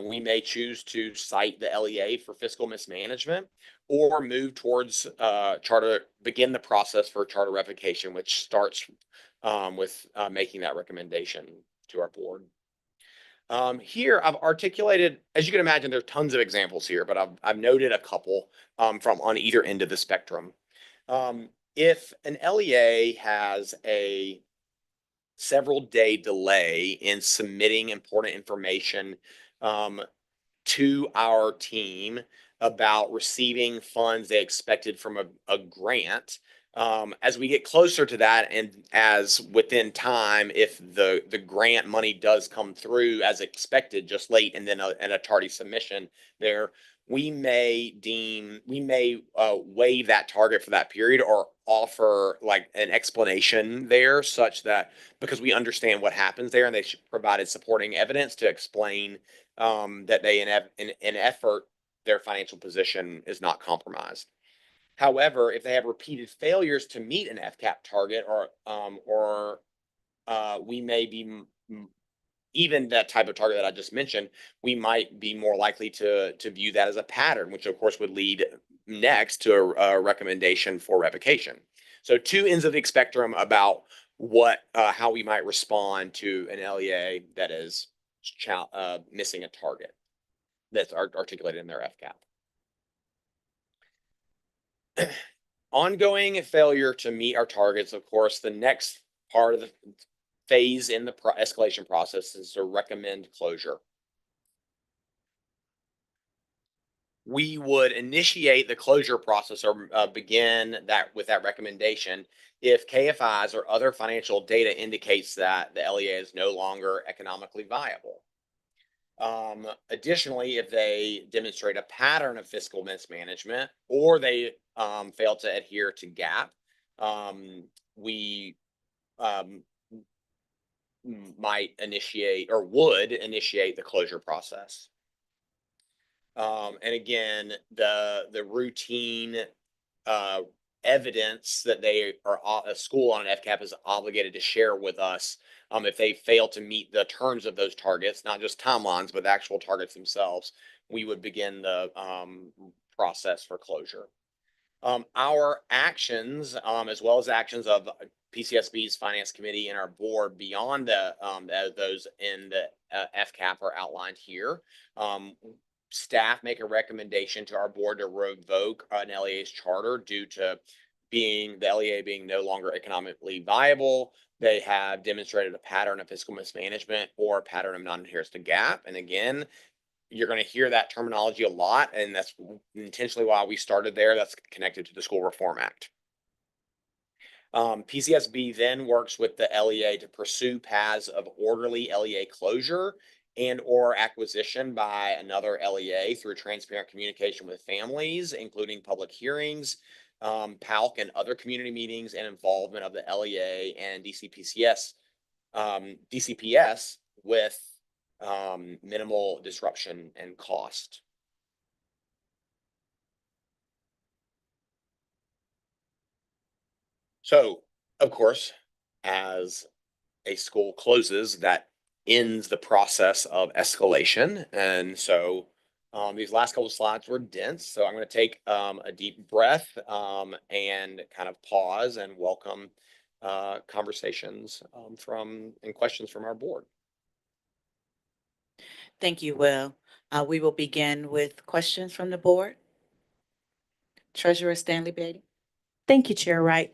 We may choose to cite the LEA for fiscal mismanagement, or move towards begin the process for charter revocation, which starts with making that recommendation to our board. Here I've articulated, as you can imagine, there's tons of examples here, but I've noted a couple from on either end of the spectrum. If an LEA has a several day delay in submitting important information to our team about receiving funds they expected from a grant, as we get closer to that, and as within time, if the grant money does come through as expected, just late, and then a tardy submission there, we may waive that target for that period, or offer like an explanation there, such that, because we understand what happens there, and they provided supporting evidence to explain that they in effort their financial position is not compromised. However, if they have repeated failures to meet an FCAP target, or we may be even that type of target that I just mentioned, we might be more likely to view that as a pattern, which of course would lead next to a recommendation for revocation. So two ends of the spectrum about how we might respond to an LEA that is missing a target that's articulated in their FCAP. Ongoing failure to meet our targets, of course, the next part of the phase in the escalation process is to recommend closure. We would initiate the closure process, or begin that with that recommendation, if KFIs or other financial data indicates that the LEA is no longer economically viable. Additionally, if they demonstrate a pattern of fiscal mismanagement, or they fail to adhere to GAAP, we might initiate, or would initiate, the closure process. And again, the routine evidence that they are, a school on an FCAP is obligated to share with us if they fail to meet the terms of those targets, not just timelines, but the actual targets themselves, we would begin the process for closure. Our actions, as well as actions of PCSB's finance committee and our board beyond those in the FCAP, are outlined here. Staff make a recommendation to our board to revoke an LEA's charter due to the LEA being no longer economically viable. They have demonstrated a pattern of fiscal mismanagement or a pattern of non-adherence to GAAP. And again, you're going to hear that terminology a lot, and that's intentionally why we started there. That's connected to the School Reform Act. PCSB then works with the LEA to pursue paths of orderly LEA closure and or acquisition by another LEA through transparent communication with families, including public hearings, PALC and other community meetings, and involvement of the LEA and DCPS with minimal disruption and cost. So, of course, as a school closes, that ends the process of escalation. And so these last couple of slides were dense. So I'm going to take a deep breath and kind of pause and welcome conversations and questions from our board. Thank you, Will. We will begin with questions from the board. Treasurer Stanley Beatty. Thank you, Chair Wright.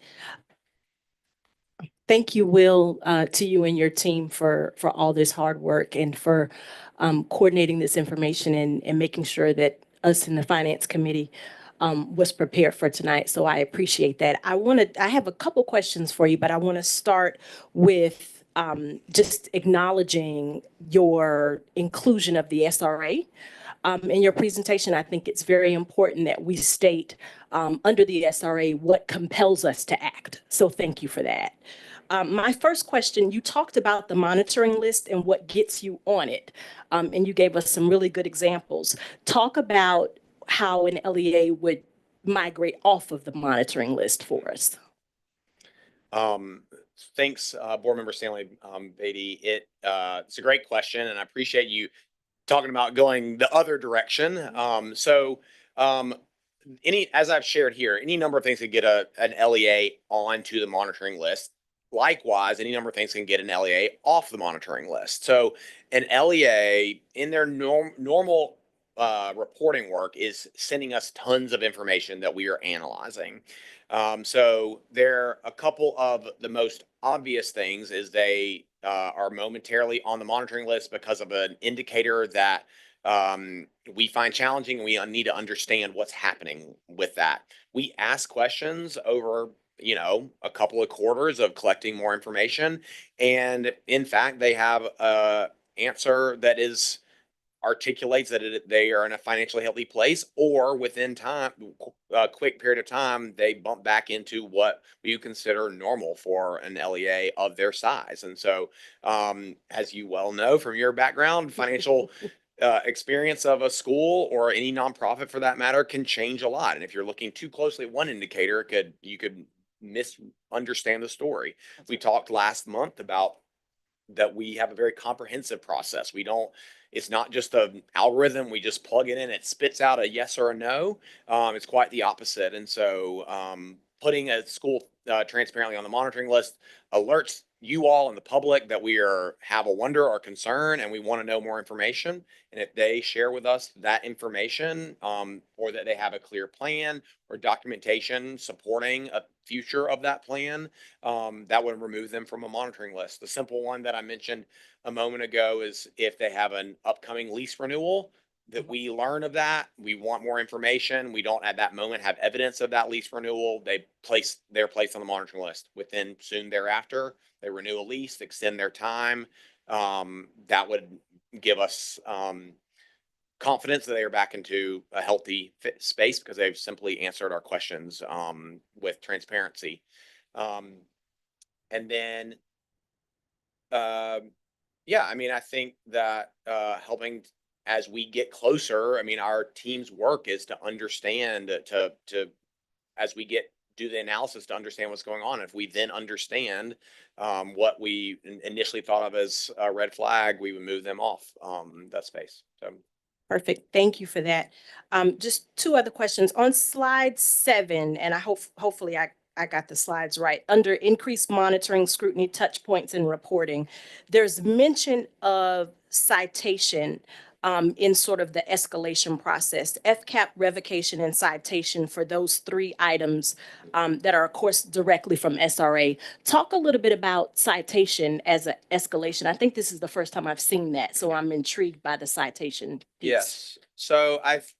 Thank you, Will, to you and your team for all this hard work, and for coordinating this information and making sure that us in the Finance Committee was prepared for tonight. So I appreciate that. I have a couple questions for you, but I want to start with just acknowledging your inclusion of the SRA In your presentation, I think it's very important that we state under the SRA what compels us to act. So thank you for that. My first question, you talked about the monitoring list and what gets you on it. And you gave us some really good examples. Talk about how an LEA would migrate off of the monitoring list for us. Thanks, Board Member Stanley Beatty. It's a great question, and I appreciate you talking about going the other direction. As I've shared here, any number of things can get an LEA onto the monitoring list. Likewise, any number of things can get an LEA off the monitoring list. So an LEA in their normal reporting work is sending us tons of information that we are analyzing. So there are a couple of the most obvious things is they are momentarily on the monitoring list because of an indicator that we find challenging, and we need to understand what's happening with that. We ask questions over, a couple of quarters of collecting more information. And in fact, they have a answer that articulates that they are in a financially healthy place, or within a quick period of time, they bump back into what we consider normal for an LEA of their size. And so, as you well know from your background, financial experience of a school or any nonprofit for that matter can change a lot. And if you're looking too closely at one indicator, you could misunderstand the story. We talked last month about that we have a very comprehensive process. It's not just an algorithm. We just plug it in, it spits out a yes or a no. It's quite the opposite. And so putting a school transparently on the monitoring list alerts you all and the public that we have a wonder or concern, and we want to know more information. And if they share with us that information, or that they have a clear plan or documentation supporting a future of that plan, that would remove them from a monitoring list. The simple one that I mentioned a moment ago is if they have an upcoming lease renewal, that we learn of that, we want more information, we don't at that moment have evidence of that lease renewal, they're placed on the monitoring list. Within soon thereafter, they renew a lease, extend their time. That would give us confidence that they are back into a healthy space because they've simply answered our questions with transparency. And then, I think that helping as we get closer, our team's work is to understand, as we do the analysis, to understand what's going on. If we then understand what we initially thought of as a red flag, we would move them off that space. So. Perfect. Thank you for that. Just two other questions. On slide 7, and hopefully I got the slides right. Under increased monitoring, scrutiny, touch points, and reporting, there's mention of citation in sort of the escalation process, FCAP, revocation, and citation for those 3 items that are, of course, directly from SRA. Talk a little bit about citation as an escalation. I think this is the first time I've seen that, so I'm intrigued by the citation piece. Yes. So it's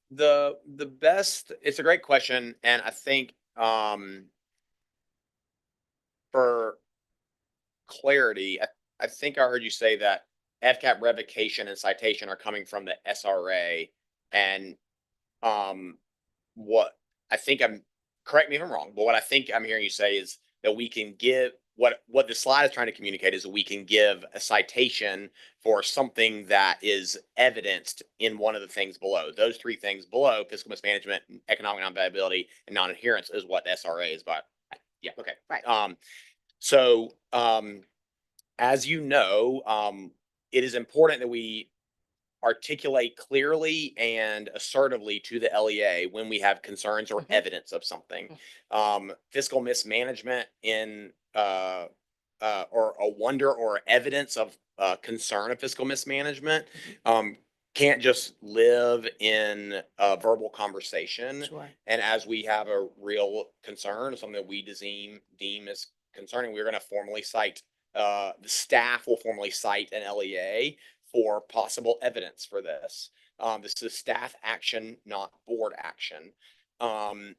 a great question, and I think for clarity, I think I heard you say that FCAP, revocation, and citation are coming from the SRA. And correct me if I'm wrong, but what I think I'm hearing you say is that we can give, what the slide is trying to communicate is that we can give a citation for something that is evidenced in one of the things below. Those 3 things below, fiscal mismanagement, economic non-viability, and non-adherence, is what SRA is about. Yeah. Okay. Right. As you know, it is important that we articulate clearly and assertively to the LEA when we have concerns or evidence of something. Fiscal mismanagement or a wonder or evidence of concern of fiscal mismanagement can't just live in a verbal conversation. Sure. And as we have a real concern, something that we deem as concerning, we're going to formally cite, the staff will formally cite an LEA for possible evidence for this. This is staff action, not board action. I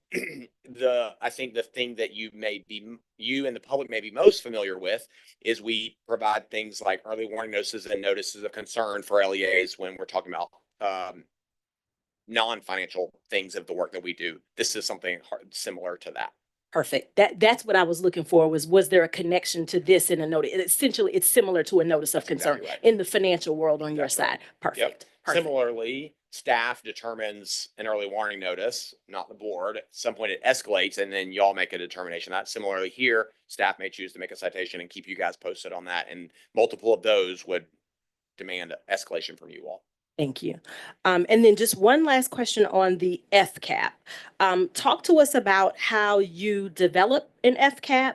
think the thing that you and the public may be most familiar with is we provide things like early warning notices and notices of concern for LEAs when we're talking about non-financial things of the work that we do. This is something similar to that. Perfect. That's what I was looking for, was there a connection to this in a notice? Essentially, it's similar to a notice of That's concern exactly right. in the financial world on your That's right. side. Perfect. Yep. Perfect. Similarly, staff determines an early warning notice, not the board. At some point it escalates and then y'all make a determination. That similarly here, staff may choose to make a citation and keep you guys posted on that. And multiple of those would demand escalation from you all. Thank you. And then just one last question on the FCAP. Talk to us about how you develop an FCAP.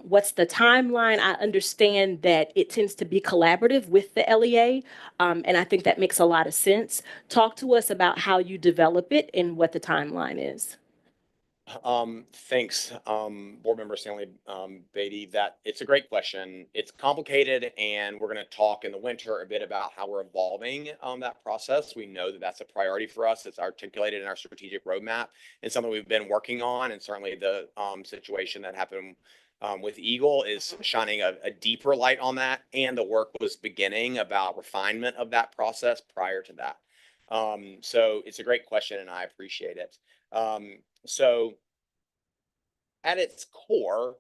What's the timeline? I understand that it tends to be collaborative with the LEA, and I think that makes a lot of sense. Talk to us about how you develop it and what the timeline is. Thanks, Board Member Stanley, Beatty. That it's a great question. It's complicated, and we're going to talk in the winter a bit about how we're evolving that process. We know that that's a priority for us. It's articulated in our strategic roadmap and something we've been working on. And certainly the situation that happened with Eagle is shining a deeper light on that. And the work was beginning about refinement of that process prior to that. So it's a great question, and I appreciate it. So at its core,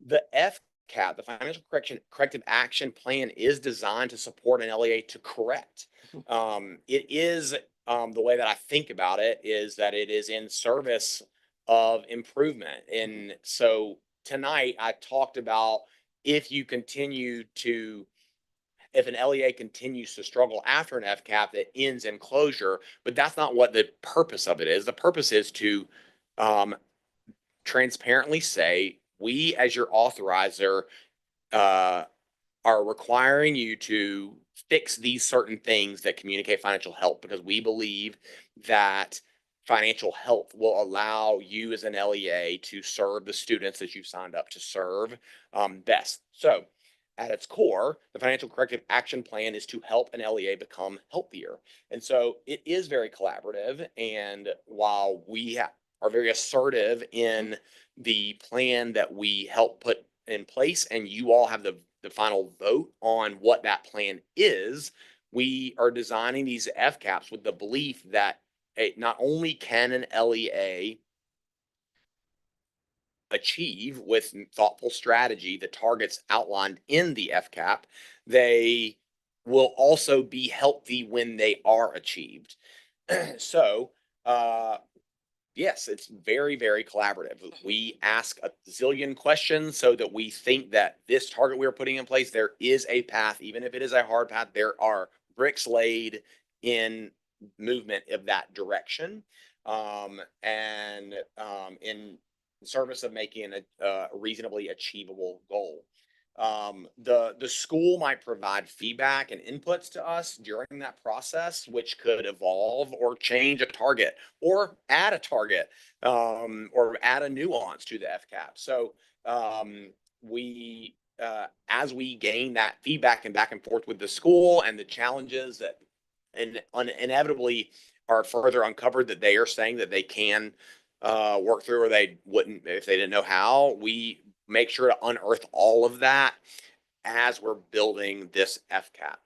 the FCAP, the Financial Corrective Action Plan, is designed to support an LEA to correct. It is, the way that I think about it is that it is in service of improvement. And so tonight I talked about if an LEA continues to struggle after an FCAP that ends in closure, but that's not what the purpose of it is. The purpose is to transparently say, we as your authorizer are requiring you to fix these certain things that communicate financial health, because we believe that financial health will allow you as an LEA to serve the students that you've signed up to serve best. So at its core, the Financial Corrective Action Plan is to help an LEA become healthier. And so it is very collaborative. And while we are very assertive in the plan that we help put in place, and you all have the final vote on what that plan is, we are designing these FCAPs with the belief that not only can an LEA achieve with thoughtful strategy the targets outlined in the FCAP, they will also be healthy when they are achieved. So, yes, it's very, very collaborative. We ask a zillion questions so that we think that this target we're putting in place, there is a path, even if it is a hard path, there are bricks laid in movement of that direction. And in service of making a reasonably achievable goal. The school might provide feedback and inputs to us during that process, which could evolve or change a target or add a target or add a nuance to the FCAP. So as we gain that feedback and back and forth with the school and the challenges that inevitably are further uncovered that they are saying that they can work through or they wouldn't if they didn't know how, we make sure to unearth all of that as we're building this FCAP.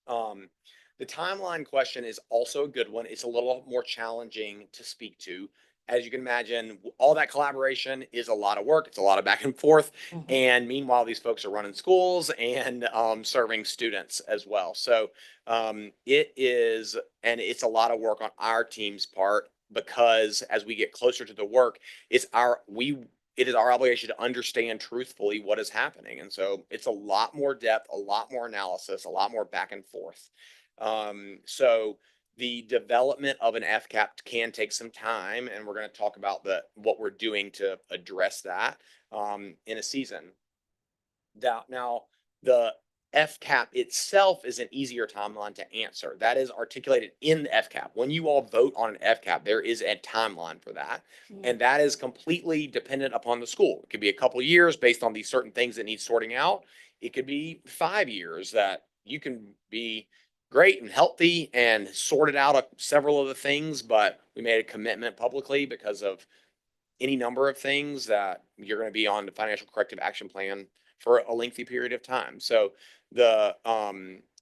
The timeline question is also a good one. It's a little more challenging to speak to. As you can imagine, all that collaboration is a lot of work. It's a lot of back and forth. Mm-hmm. And meanwhile, these folks are running schools and serving students as well. So it's a lot of work on our team's part, because as we get closer to the work, it is our obligation to understand truthfully what is happening. And so it's a lot more depth, a lot more analysis, a lot more back and forth. So the development of an FCAP can take some time, and we're going to talk about what we're doing to address that in a season. Now, the FCAP itself is an easier timeline to answer. That is articulated in the FCAP. When you all vote on an FCAP, there is a timeline for that. Mm-hmm. And that is completely dependent upon the school. It could be a couple of years based on these certain things that need sorting out. It could be 5 years that you can be great and healthy and sorted out several of the things, but we made a commitment publicly because of any number of things that you're going to be on the Financial Corrective Action Plan for a lengthy period of time. So the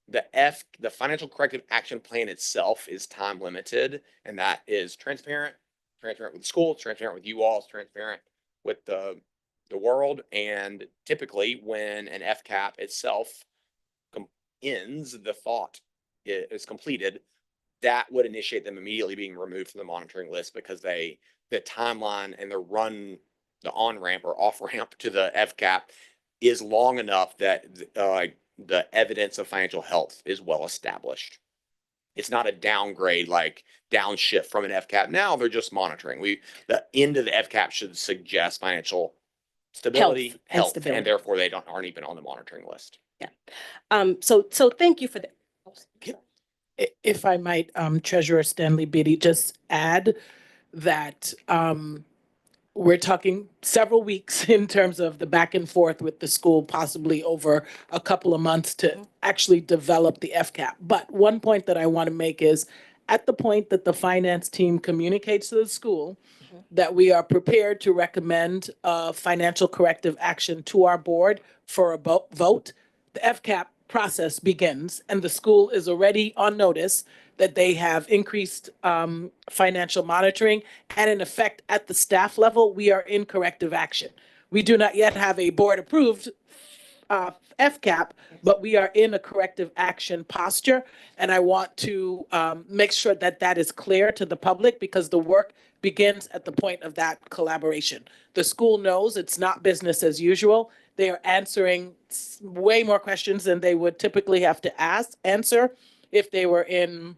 the financial corrective action plan itself is time limited, and that is transparent with the school, transparent with you all, transparent with the world. And typically when an FCAP itself ends, the thought is completed, that would initiate them immediately being removed from the monitoring list, because the timeline and the on-ramp or off-ramp to the FCAP is long enough that the evidence of financial health is well established. It's not a downgrade, like downshift from an FCAP. Now they're just monitoring. The end of the FCAP should suggest financial stability, health, and stability. therefore they aren't even on the monitoring list. So thank you for that. If I might, Treasurer Stanley Beatty, just add that we're talking several weeks in terms of the back and forth with the school, possibly over a couple of months to actually develop the FCAP. But one point that I want to make is, at the point that the finance team communicates to the school that we are prepared to recommend financial corrective action to our board for a vote, the FCAP process begins, and the school is already on notice that they have increased financial monitoring. And in effect, at the staff level, we are in corrective action. We do not yet have a board-approved FCAP, but we are in a corrective action posture. And I want to make sure that that is clear to the public, because the work begins at the point of that collaboration. The school knows it's not business as usual. They are answering way more questions than they would typically have to answer if they were in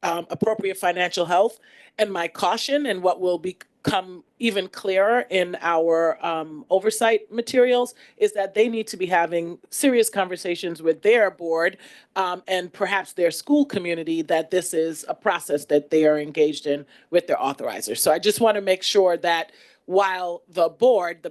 appropriate financial health. And my caution, and what will become even clearer in our oversight materials, is that they need to be having serious conversations with their board and perhaps their school community, that this is a process that they are engaged in with their authorizer. So I just want to make sure that while the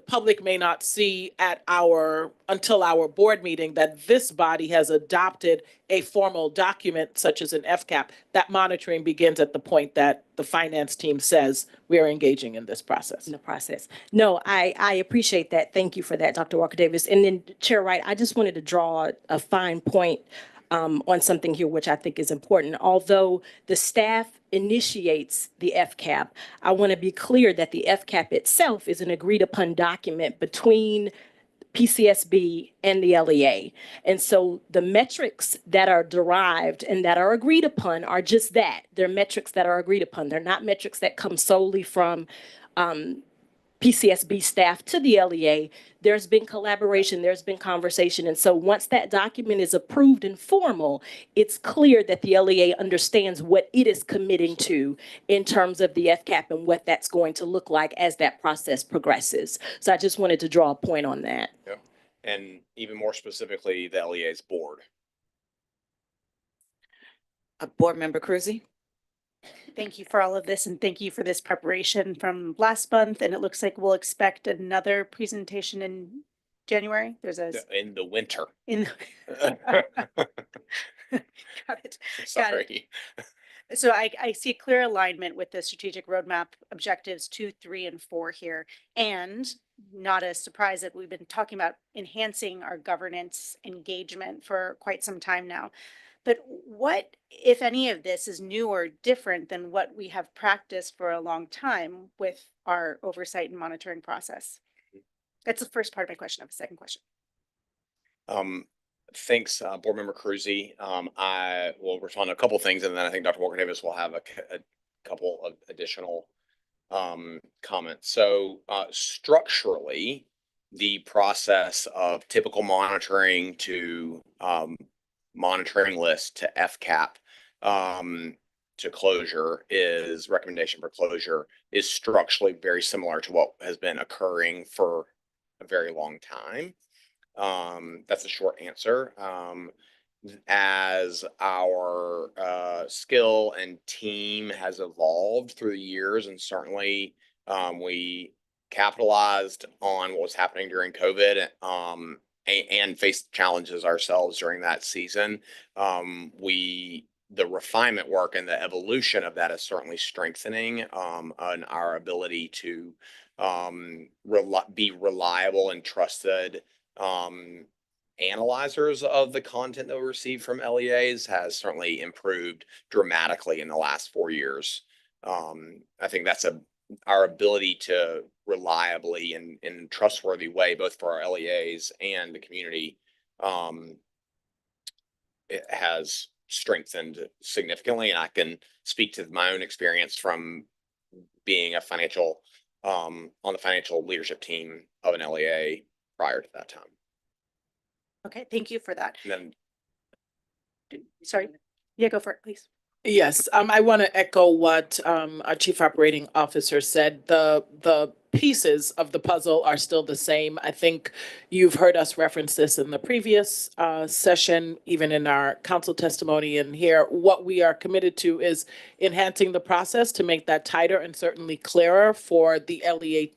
public may not see until our board meeting, that this body has adopted a formal document such as an FCAP, that monitoring begins at the point that the finance team says we are engaging in this process. In the process. No, I appreciate that. Thank you for that, Dr. Walker Davis. And then Chair Wright, I just wanted to draw a fine point on something here, which I think is important. Although the staff initiates the FCAP, I want to be clear that the FCAP itself is an agreed upon document between PCSB and the LEA. And so the metrics that are derived and that are agreed upon are just that. They're metrics that are agreed upon. They're not metrics that come solely from PCSB staff to the LEA. There's been collaboration, there's been conversation. And so once that document is approved and formal, it's clear that the LEA understands what it is committing to in terms of the FCAP and what that's going to look like as that process progresses. So I just wanted to draw a point on that. Yeah. And even more specifically, the LEA's board. Board Member Cruzy? Thank you for all of this, and thank you for this preparation from last month. And it looks like we'll expect another presentation in January. In the winter. Got it. Sorry. So I see a clear alignment with the strategic roadmap objectives 2, 3, and 4 here. And not a surprise that we've been talking about enhancing our governance engagement for quite some time now. But what, if any of this, is new or different than what we have practiced for a long time with our oversight and monitoring process? That's the first part of my question. I have a second question. Thanks, Board Member Cruzy. I will respond to a couple things, and then I think Dr. Walker Davis will have a couple of additional comments. So structurally, the process of typical monitoring to monitoring list to FCAP to closure recommendation for closure is structurally very similar to what has been occurring for a very long time. That's a short answer. As our skill and team has evolved through the years, and certainly we capitalized on what was happening during COVID and faced challenges ourselves during that season. The refinement work and the evolution of that is certainly strengthening on our ability to be reliable and trusted analyzers of the content that we receive from LEAs has certainly improved dramatically in the last 4 years. I think that's our ability to reliably and in trustworthy way, both for our LEAs and the community, it has strengthened significantly. And I can speak to my own experience from being a financial, on the financial leadership team of an LEA prior to that time. Okay, thank you for that. And then Sorry. Yeah, go for it, please. Yes, I want to echo what our Chief Operating Officer said. The pieces of the puzzle are still the same. I think you've heard us reference this in the previous session, even in our council testimony and here. What we are committed to is enhancing the process to make that tighter and certainly clearer for the LEA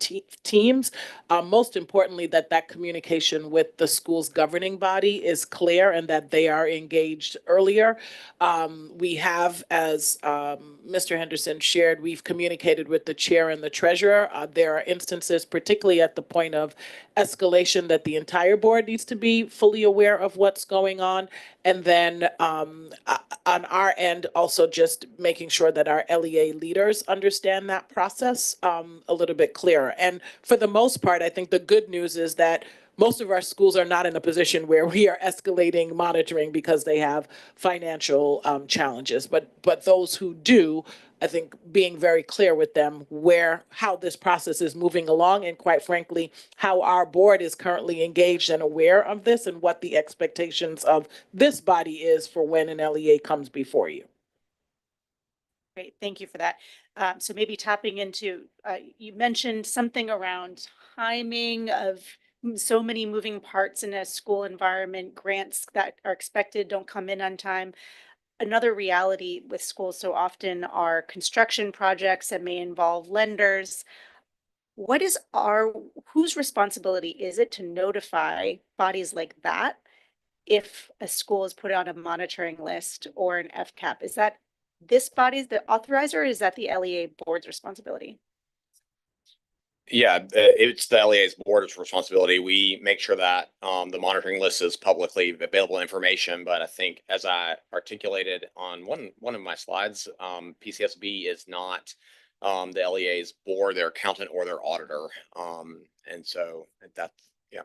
teams. Most importantly, that communication with the school's governing body is clear and that they are engaged earlier. We have, as Mr. Henderson shared, we've communicated with the chair and the treasurer. There are instances, particularly at the point of escalation, that the entire board needs to be fully aware of what's going on. And then on our end, also just making sure that our LEA leaders understand that process a little bit clearer. And for the most part, I think the good news is that most of our schools are not in a position where we are escalating monitoring because they have financial challenges. But those who do, I think being very clear with them how this process is moving along, and quite frankly, how our board is currently engaged and aware of this and what the expectations of this body is for when an LEA comes before you. Great, thank you for that. So maybe tapping into, you mentioned something around timing of so many moving parts in a school environment, grants that are expected don't come in on time. Another reality with schools so often are construction projects that may involve lenders. Whose responsibility is it to notify bodies like that if a school is put on a monitoring list or an FCAP? Is that this body's the authorizer, or is that the LEA board's responsibility? yeah, it's the LEA's board's responsibility. We make sure that the monitoring list is publicly available information. But I think, as I articulated on one of my slides, PCSB is not the LEA's board, their accountant, or their auditor. And so that's, yeah.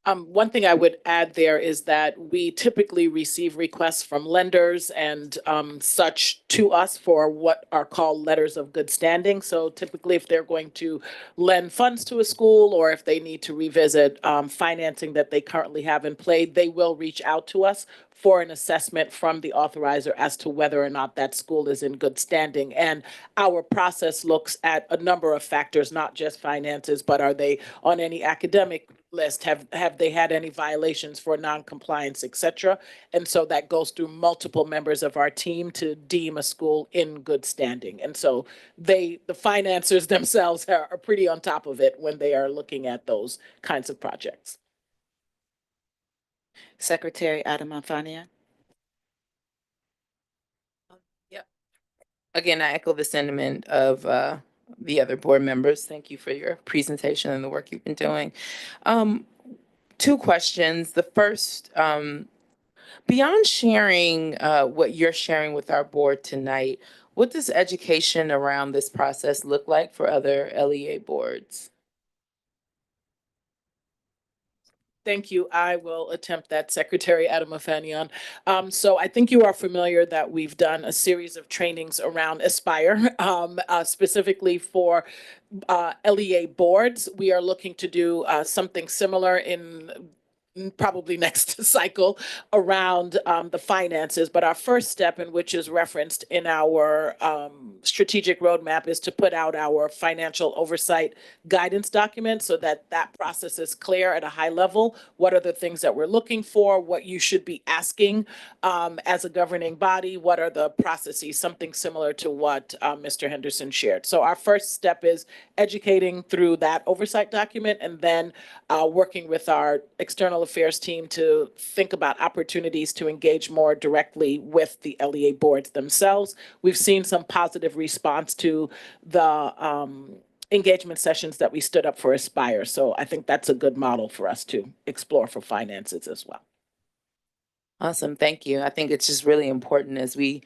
One thing I would add there is that we typically receive requests from lenders and such to us for what are called letters of good standing. So typically, if they're going to lend funds to a school, or if they need to revisit financing that they currently have in play, they will reach out to us for an assessment from the authorizer as to whether or not that school is in good standing. And our process looks at a number of factors, not just finances, but are they on any academic list? Have they had any violations for non-compliance, et cetera? And so that goes through multiple members of our team to deem a school in good standing. And so the financiers themselves are pretty on top of it when they are looking at those kinds of projects. Secretary Adamafania. Yep. Again, I echo the sentiment of the other board members. Thank you for your presentation and the work you've been doing. Two questions. The first, beyond sharing what you're sharing with our board tonight, what does education around this process look like for other LEA boards? Thank you. I will attempt that, Secretary Adamafanian. So I think you are familiar that we've done a series of trainings around Aspire, specifically for LEA boards. We are looking to do something similar in probably next cycle around the finances. But our first step, in which is referenced in our strategic roadmap, is to put out our financial oversight guidance document so that that process is clear at a high level. What are the things that we're looking for? What you should be asking as a governing body? What are the processes? Something similar to what Mr. Henderson shared. So our first step is educating through that oversight document, and then working with our external affairs team to think about opportunities to engage more directly with the LEA boards themselves. We've seen some positive response to the engagement sessions that we stood up for Aspire. So I think that's a good model for us to explore for finances as well. Awesome. Thank you. I think it's just really important as we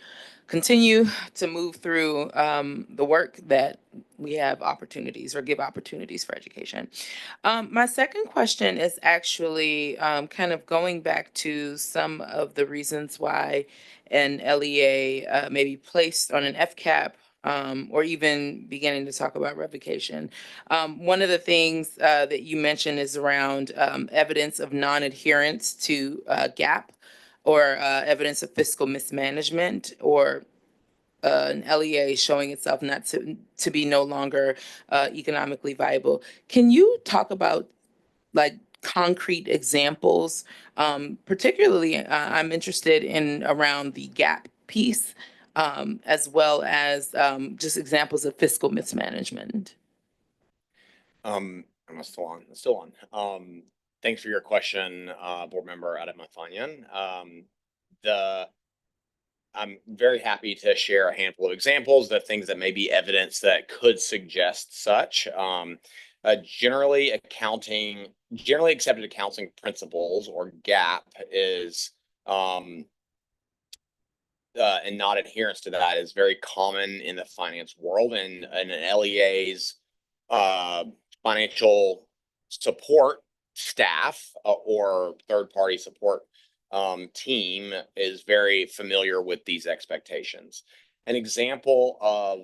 continue to move through the work that we have opportunities or give opportunities for education. My second question is actually kind of going back to some of the reasons why an LEA may be placed on an FCAP, or even beginning to talk about revocation. One of the things that you mentioned is around evidence of non-adherence to GAP, or evidence of fiscal mismanagement, or an LEA showing itself not to be no longer economically viable. Can you talk about like concrete examples? Particularly, I'm interested in around the GAP piece, as well as just examples of fiscal mismanagement. Am I still on? I'm still on. Thanks for your question, board member Adam Mafanyan. I'm very happy to share a handful of examples of things that may be evidence that could suggest such. Generally accepted accounting principles, or GAAP, is and not adherence to that is very common in the finance world, and an LEA's financial support staff or third-party support team is very familiar with these expectations. An example of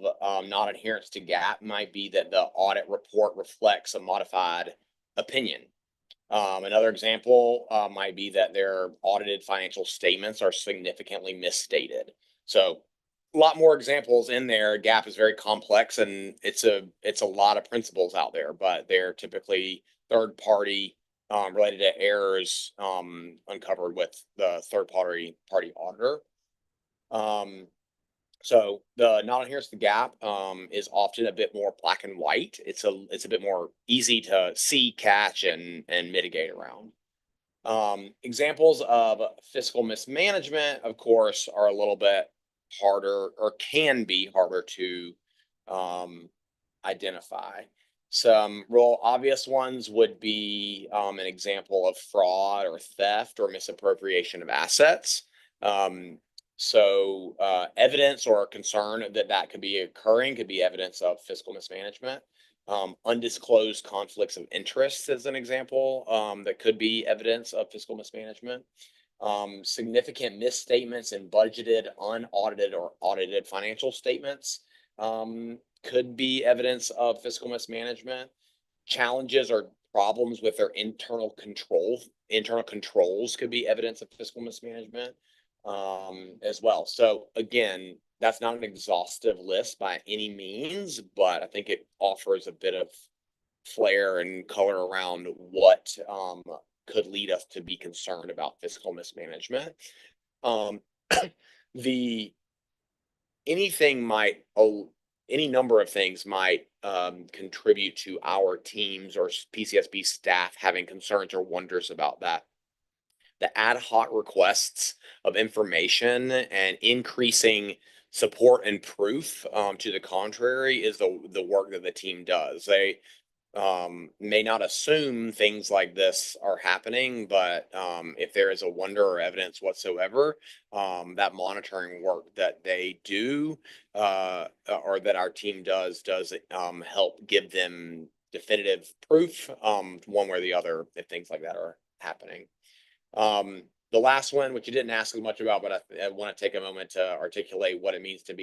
non-adherence to GAAP might be that the audit report reflects a modified opinion. Another example might be that their audited financial statements are significantly misstated. So a lot more examples in there. GAAP is very complex, and it's a lot of principles out there, but they're typically third party related to errors uncovered with the third party auditor. So the non-adherence to GAAP is often a bit more black and white. It's a bit more easy to see, catch, and mitigate around. Examples of fiscal mismanagement, of course, are a little bit harder, or can be harder to identify. Some real obvious ones would be an example of fraud or theft or misappropriation of assets. So evidence or concern that could be occurring could be evidence of fiscal mismanagement. Undisclosed conflicts of interest is an example that could be evidence of fiscal mismanagement. Significant misstatements in budgeted, unaudited, or audited financial statements could be evidence of fiscal mismanagement. Challenges or problems with their internal controls could be evidence of fiscal mismanagement as well. So again, that's not an exhaustive list by any means, but I think it offers a bit of flair and color around what could lead us to be concerned about fiscal mismanagement. Any number of things might contribute to our teams or PCSB staff having concerns or wonders about that. The ad hoc requests of information and increasing support and proof to the contrary is the work that the team does. They may not assume things like this are happening, but if there is a wonder or evidence whatsoever, that monitoring work that they do or that our team does help give them definitive proof one way or the other if things like that are happening. The last one, which you didn't ask as much about, but I want to take a moment to articulate what it means to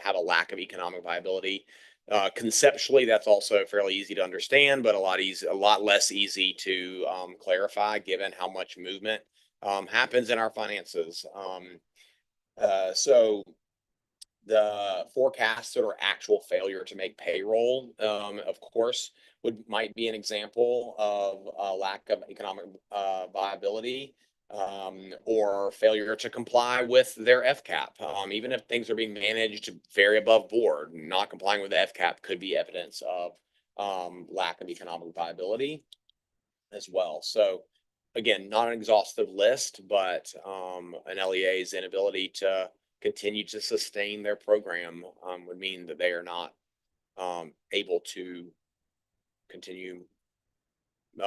have a lack of economic viability. Conceptually, that's also fairly easy to understand, but a lot less easy to clarify given how much movement happens in our finances. So the forecasted or actual failure to make payroll, of course, might be an example of a lack of economic viability, or failure to comply with their FCAP. Even if things are being managed very above board, not complying with the FCAP could be evidence of lack of economic viability as well. So again, not an exhaustive list, but an LEA's inability to continue to sustain their program would mean that they are not able to continue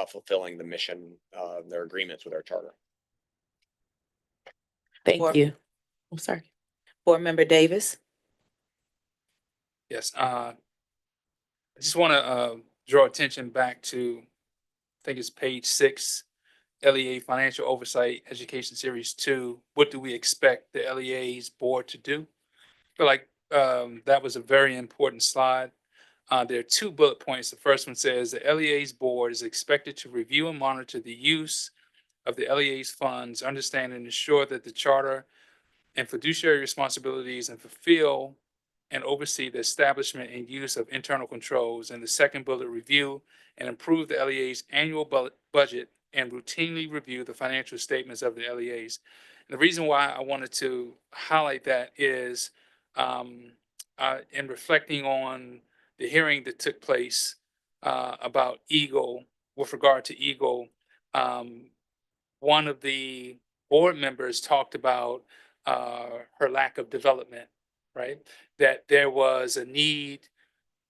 fulfilling the mission of their agreements with our charter. Thank Board- you. I'm sorry. Board Member Davis? Yes, I just want to draw attention back to, I think it's page 6, LEA Financial Oversight Education Series 2. What do we expect the LEA's board to do? I feel like that was a very important slide. There are 2 bullet points. The first one says the LEA's board is expected to review and monitor the use of the LEA's funds, understand and ensure that the charter and fiduciary responsibilities and fulfill and oversee the establishment and use of internal controls. And the second bullet, review and improve the LEA's annual budget and routinely review the financial statements of the LEAs. And the reason why I wanted to highlight that is in reflecting on the hearing that took place about Eagle, with regard to Eagle, one of the board members talked about her lack of development, right? That there was a need,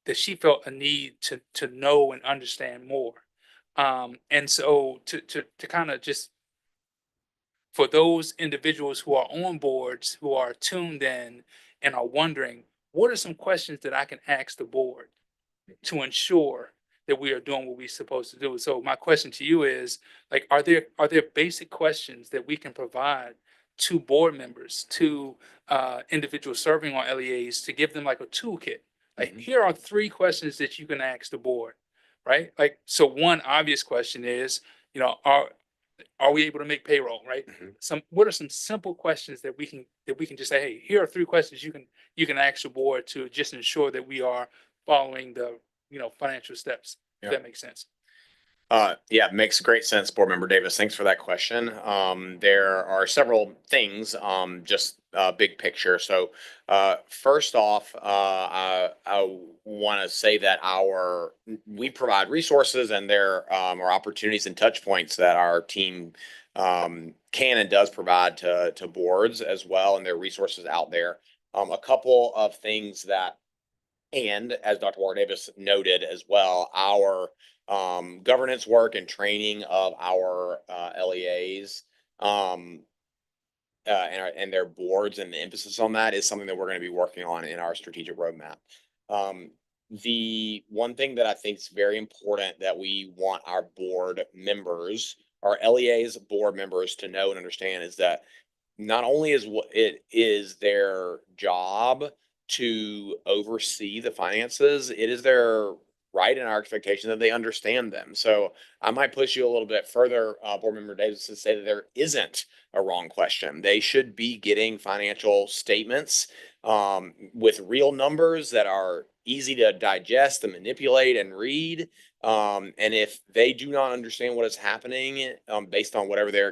that she felt a need to know and understand more. And so to kind of just, for those individuals who are on boards, who are tuned in and are wondering, what are some questions that I can ask the board to ensure that we are doing what we're supposed to do? So my question to you is, like, are there basic questions that we can provide to board members, to individuals serving on LEAs, to give them like a toolkit? Like, here are 3 questions that you can ask the board, right? Like, so one obvious question is, you know, are we able to make payroll, right? What are some simple questions that we can just say, hey, here are 3 questions you can ask the board to just ensure that we are following the, you know, financial steps. If that makes sense. Yeah, makes great sense, Board Member Davis. Thanks for that question. There are several things, just big picture. So first off, I want to say that we provide resources, and there are opportunities and touch points that our team can and does provide to boards as well, and there are resources out there. A couple of things that, and as Dr. Walker Davis noted as well, our governance work and training of our LEAs and their boards, and the emphasis on that is something that we're going to be working on in our strategic roadmap. The one thing that I think is very important that we want our board members, our LEAs board members, to know and understand is that not only is what it is their job to oversee the finances, it is their right and our expectation that they understand them. So I might push you a little bit further, Board Member Davis, to say that there isn't a wrong question. They should be getting financial statements with real numbers that are easy to digest and manipulate and read. And if they do not understand what is happening based on whatever their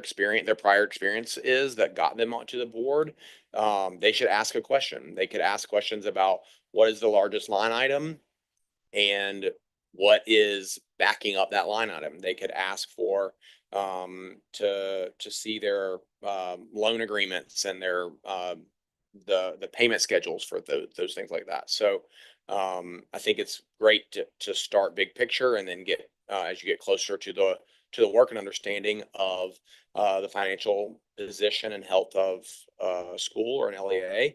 prior experience is that got them onto the board, they should ask a question. They could ask questions about what is the largest line item and what is backing up that line item. They could ask for to see their loan agreements and their the payment schedules for those things like that. So I think it's great to start big picture, and then get as you get closer to the work and understanding of the financial position and health of a school or an LEA,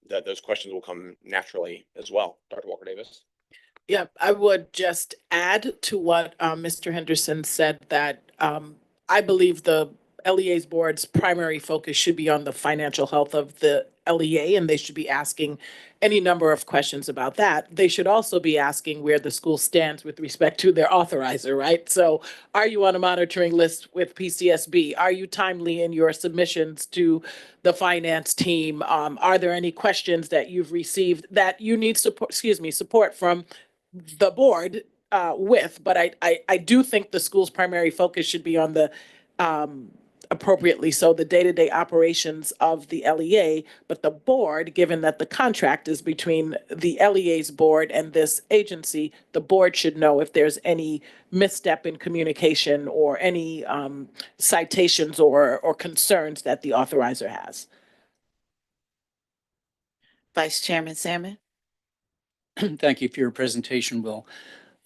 that those questions will come naturally as well. Dr. Walker Davis. Yeah, I would just add to what Mr. Henderson said, that I believe the LEA's board's primary focus should be on the financial health of the LEA, and they should be asking any number of questions about that. They should also be asking where the school stands with respect to their authorizer, right? So are you on a monitoring list with PCSB? Are you timely in your submissions to the finance team? Are there any questions that you've received that you need support from the board with? But I do think the school's primary focus should be on the appropriately so the day-to-day operations of the LEA, but the board, given that the contract is between the LEA's board and this agency, the board should know if there's any misstep in communication or any citations or concerns that the authorizer has. Vice Chairman Salmon? Thank you for your presentation, Will.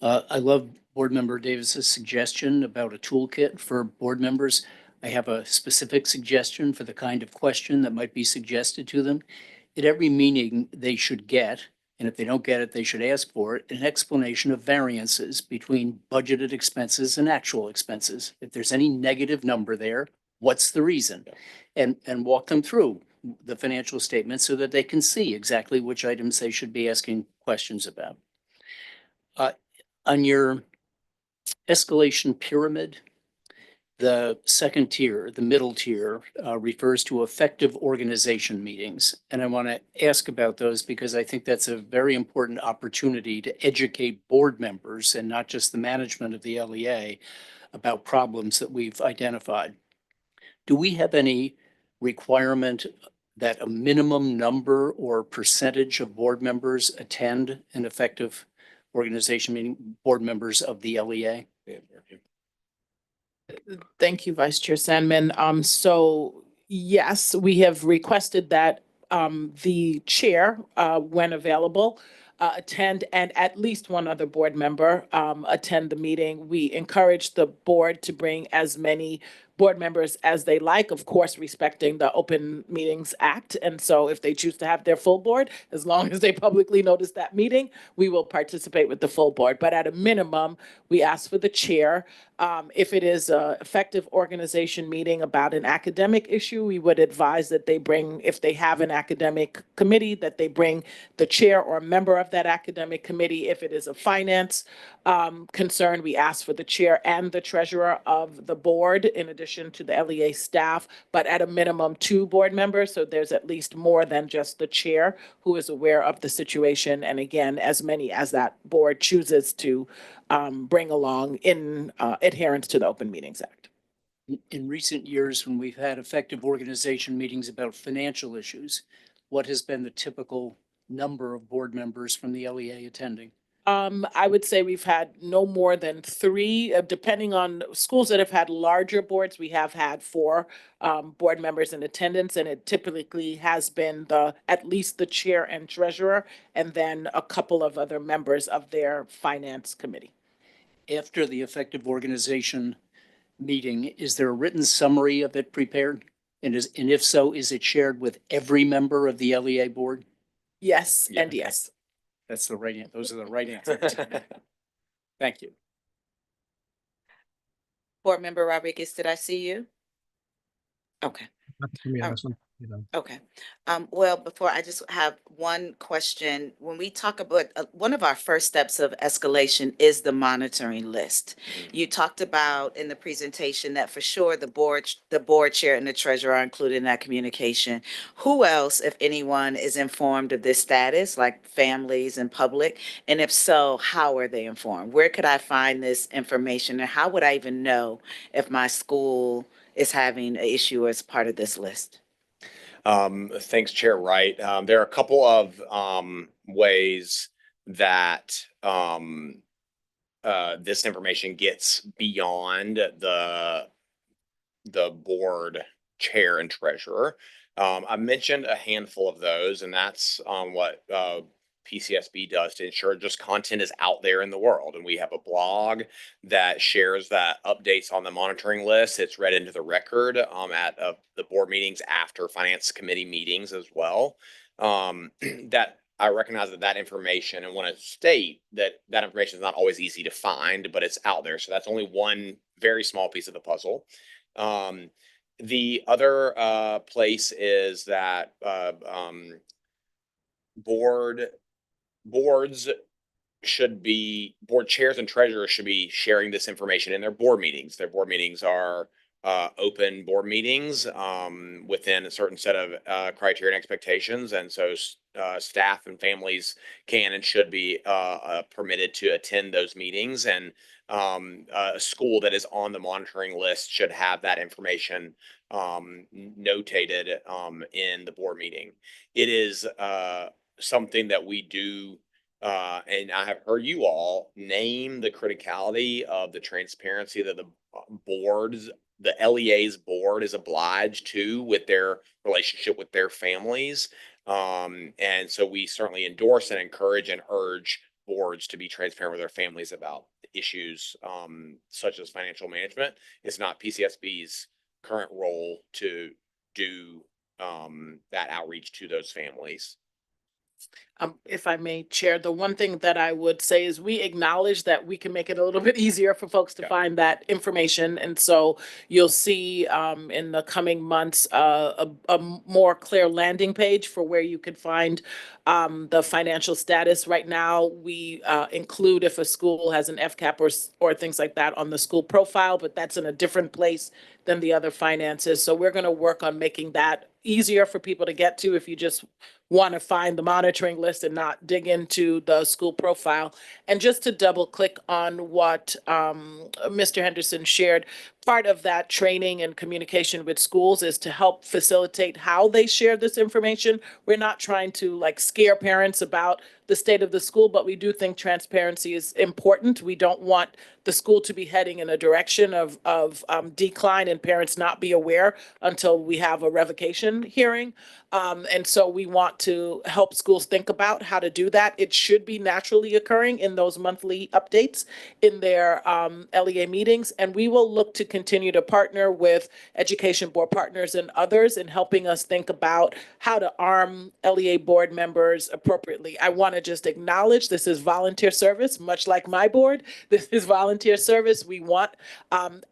I love Board Member Davis's suggestion about a toolkit for board members. I have a specific suggestion for the kind of question that might be suggested to them. At every meeting, they should get, and if they don't get it, they should ask for it, an explanation of variances between budgeted expenses and actual expenses. If there's any negative number there, what's the reason? And walk them through the financial statements so that they can see exactly which items they should be asking questions about. On your escalation pyramid, the second tier, the middle tier, refers to effective organization meetings. And I want to ask about those because I think that's a very important opportunity to educate board members and not just the management of the LEA about problems that we've identified. Do we have any requirement that a minimum number or percentage of board members attend an effective organization meeting, board members of the LEA? Thank you, Vice Chair Sandman. So yes, we have requested that the chair, when available, attend, and at least one other board member attend the meeting. We encourage the board to bring as many board members as they like, of course, respecting the Open Meetings Act. And so if they choose to have their full board, as long as they publicly notice that meeting, we will participate with the full board. But at a minimum, we ask for the chair. If it is an effective organization meeting about an academic issue, we would advise that they bring, if they have an academic committee, that they bring the chair or a member of that academic committee. If it is a finance concern, we ask for the chair and the treasurer of the board in addition to the LEA staff, but at a minimum 2 board members. So there's at least more than just the chair who is aware of the situation. And again, as many as that board chooses to bring along in adherence to the Open Meetings Act. In recent years, when we've had effective organization meetings about financial issues, what has been the typical number of board members from the LEA attending? I would say we've had no more than 3, depending on schools that have had larger boards. We have had 4 board members in attendance, and it typically has been at least the chair and treasurer, and then a couple of other members of their finance committee. After the effective organization meeting, is there a written summary of it prepared? And if so, is it shared with every member of the LEA board? Yes, Yeah. and yes. That's the right answer. Those are the right answers. Thank you. Board Member Rodriguez, did I see you? Okay. Okay. Well, before I just have one question. When we talk about one of our first steps of escalation is the monitoring list. You talked about in the presentation that for sure the board chair and the treasurer are included in that communication. Who else, if anyone, is informed of this status, like families and public? And if so, how are they informed? Where could I find this information? And how would I even know if my school is having an issue as part of this list? Thanks, Chair Wright. There are a couple of ways that this information gets beyond the board chair and treasurer. I mentioned a handful of those, and that's what PCSB does to ensure just content is out there in the world. And we have a blog that shares that updates on the monitoring list. It's read into the record at the board meetings after finance committee meetings as well. That I recognize that information and want to state that information is not always easy to find, but it's out there. So that's only one very small piece of the puzzle. The other place is that board chairs and treasurers should be sharing this information in their board meetings. Their board meetings are open board meetings within a certain set of criteria and expectations. And so staff and families can and should be permitted to attend those meetings. And a school that is on the monitoring list should have that information notated in the board meeting. It is something that we do, and I have heard you all name the criticality of the transparency that the LEA's board is obliged to with their relationship with their families. And so we certainly endorse and encourage and urge boards to be transparent with their families about issues such as financial management. It's not PCSB's current role to do that outreach to those families. If I may, Chair, the one thing that I would say is we acknowledge that we can make it a little bit easier for folks to Yeah. find that information. And so you'll see in the coming months a more clear landing page for where you could find the financial status. Right now, we include if a school has an FCAP or things like that on the school profile, but that's in a different place than the other finances. So we're going to work on making that easier for people to get to if you just want to find the monitoring list and not dig into the school profile. And just to double click on what Mr. Henderson shared, part of that training and communication with schools is to help facilitate how they share this information. We're not trying to like scare parents about the state of the school, but we do think transparency is important. We don't want the school to be heading in a direction of decline and parents not be aware until we have a revocation hearing. And so we want to help schools think about how to do that. It should be naturally occurring in those monthly updates in their LEA meetings. And we will look to continue to partner with education board partners and others in helping us think about how to arm LEA board members appropriately. I want to just acknowledge this is volunteer service, much like my board. This is volunteer service. We want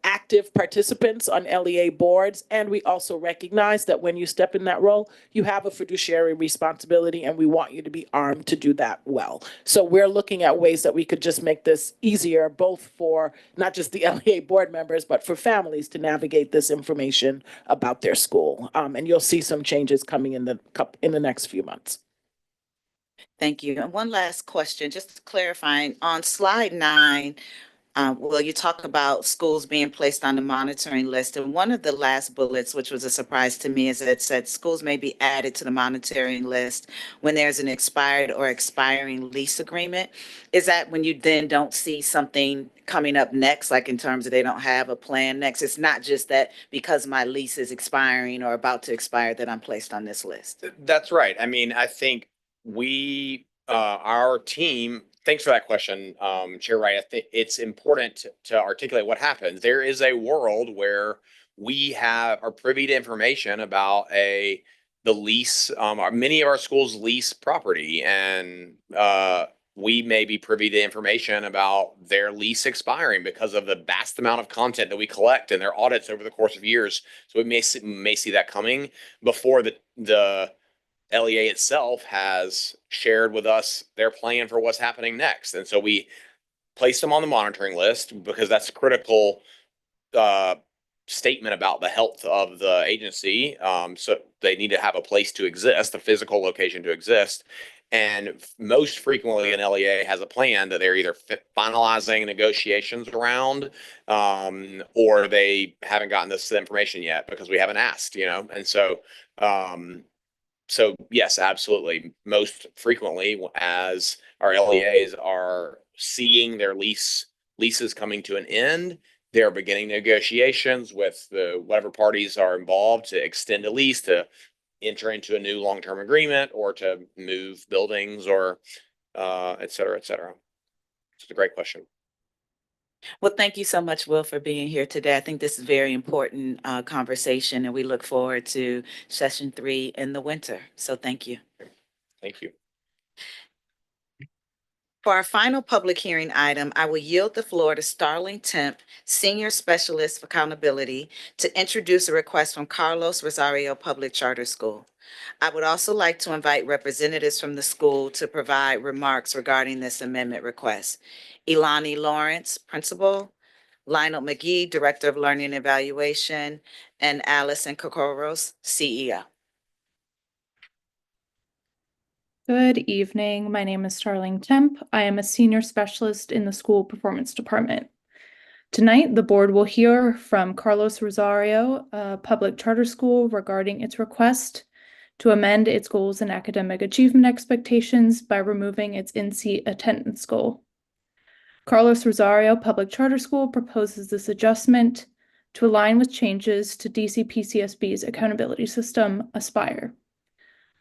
active participants on LEA boards. And we also recognize that when you step in that role, you have a fiduciary responsibility, and we want you to be armed to do that well. So we're looking at ways that we could just make this easier, both for not just the LEA board members, but for families to navigate this information about their school. And you'll see some changes coming in the next few months. Thank you. And one last question, just clarifying on slide 9. Well, you talk about schools being placed on the monitoring list, and one of the last bullets, which was a surprise to me, is that it said schools may be added to the monitoring list when there's an expired or expiring lease agreement. Is that when you then don't see something coming up next, like in terms of they don't have a plan next? It's not just that because my lease is expiring or about to expire that I'm placed on this list. That's right. I mean, I think our team, thanks for that question, Chair Wright. I think it's important to articulate what happens. There is a world where we are privy to information about the lease. Many of our schools lease property, and we may be privy to information about their lease expiring because of the vast amount of content that we collect in their audits over the course of years. So we may see that coming before the LEA itself has shared with us their plan for what's happening next. And so we place them on the monitoring list because that's a critical statement about the health of the agency. So they need to have a place to exist, a physical location to exist. And most frequently, an LEA has a plan that they're either finalizing negotiations around, or they haven't gotten this information yet because we haven't asked, And so, so yes, absolutely. Most frequently, as our LEAs are seeing their leases coming to an end, they're beginning negotiations with whatever parties are involved to extend a lease, to enter into a new long-term agreement, or to move buildings, or et cetera, et cetera. It's a great question. Well, thank you so much, Will, for being here today. I think this is a very important conversation, and we look forward to session 3 in the winter. So thank you. Thank you. For our final public hearing item, I will yield the floor to Starling Temp, Senior Specialist for Accountability, to introduce a request from Carlos Rosario Public Charter School. I would also like to invite representatives from the school to provide remarks regarding this amendment request. Ilani Lawrence, Principal, Lionel McGee, Director of Learning and Evaluation, and Allison Kokoros, CEO. Good evening. My name is Starling Temp. I am a senior specialist in the school performance department. Tonight, the board will hear from Carlos Rosario, a public charter school, regarding its request to amend its goals and academic achievement expectations by removing its in-seat attendance goal. Carlos Rosario Public Charter School proposes this adjustment to align with changes to DC PCSB's accountability system, Aspire.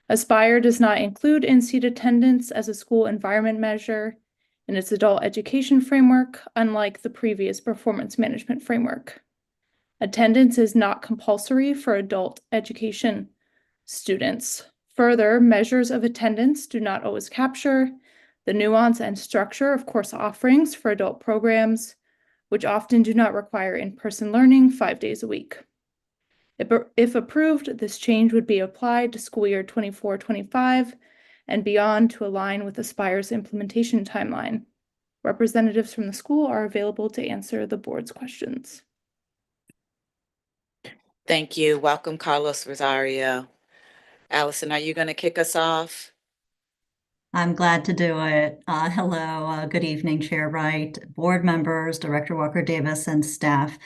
Aspire does not include in-seat attendance as a school environment measure in its adult education framework, unlike the previous performance management framework. Attendance is not compulsory for adult education students. Further, measures of attendance do not always capture the nuance and structure of course offerings for adult programs, which often do not require in-person learning 5 days a week. If approved, this change would be applied to school year 24-25 and beyond to align with Aspire's implementation timeline. Representatives from the school are available to answer the board's questions. Thank you. Welcome, Carlos Rosario. Allison, are you going to kick us off? I'm glad to do it. Hello, good evening, Chair Wright, board members, Director Walker Davis, and staff.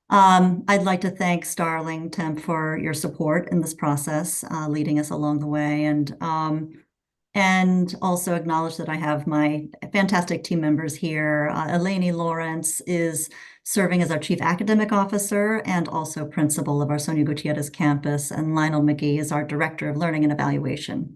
I'd like to thank Starling Temp for your support in this process, leading us along the way, and also acknowledge that I have my fantastic team members here. Eleni Lawrence is serving as our Chief Academic Officer and also Principal of our Sonia Gutierrez campus, and Lionel McGee is our Director of Learning and Evaluation.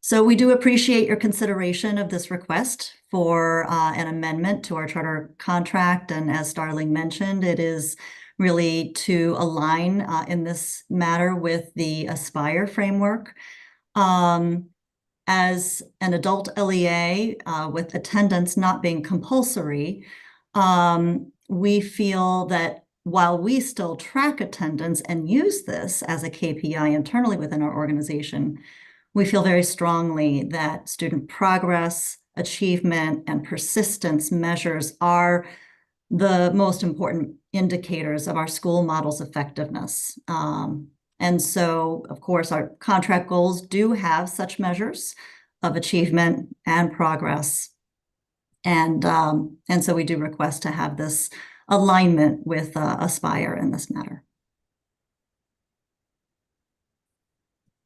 So we do appreciate your consideration of this request for an amendment to our charter contract. And as Starling mentioned, it is really to align in this matter with the Aspire framework. As an adult LEA with attendance not being compulsory, we feel that while we still track attendance and use this as a KPI internally within our organization, we feel very strongly that student progress, achievement, and persistence measures are the most important indicators of our school model's effectiveness. And so, of course, our contract goals do have such measures of achievement and progress. And so we do request to have this alignment with Aspire in this matter.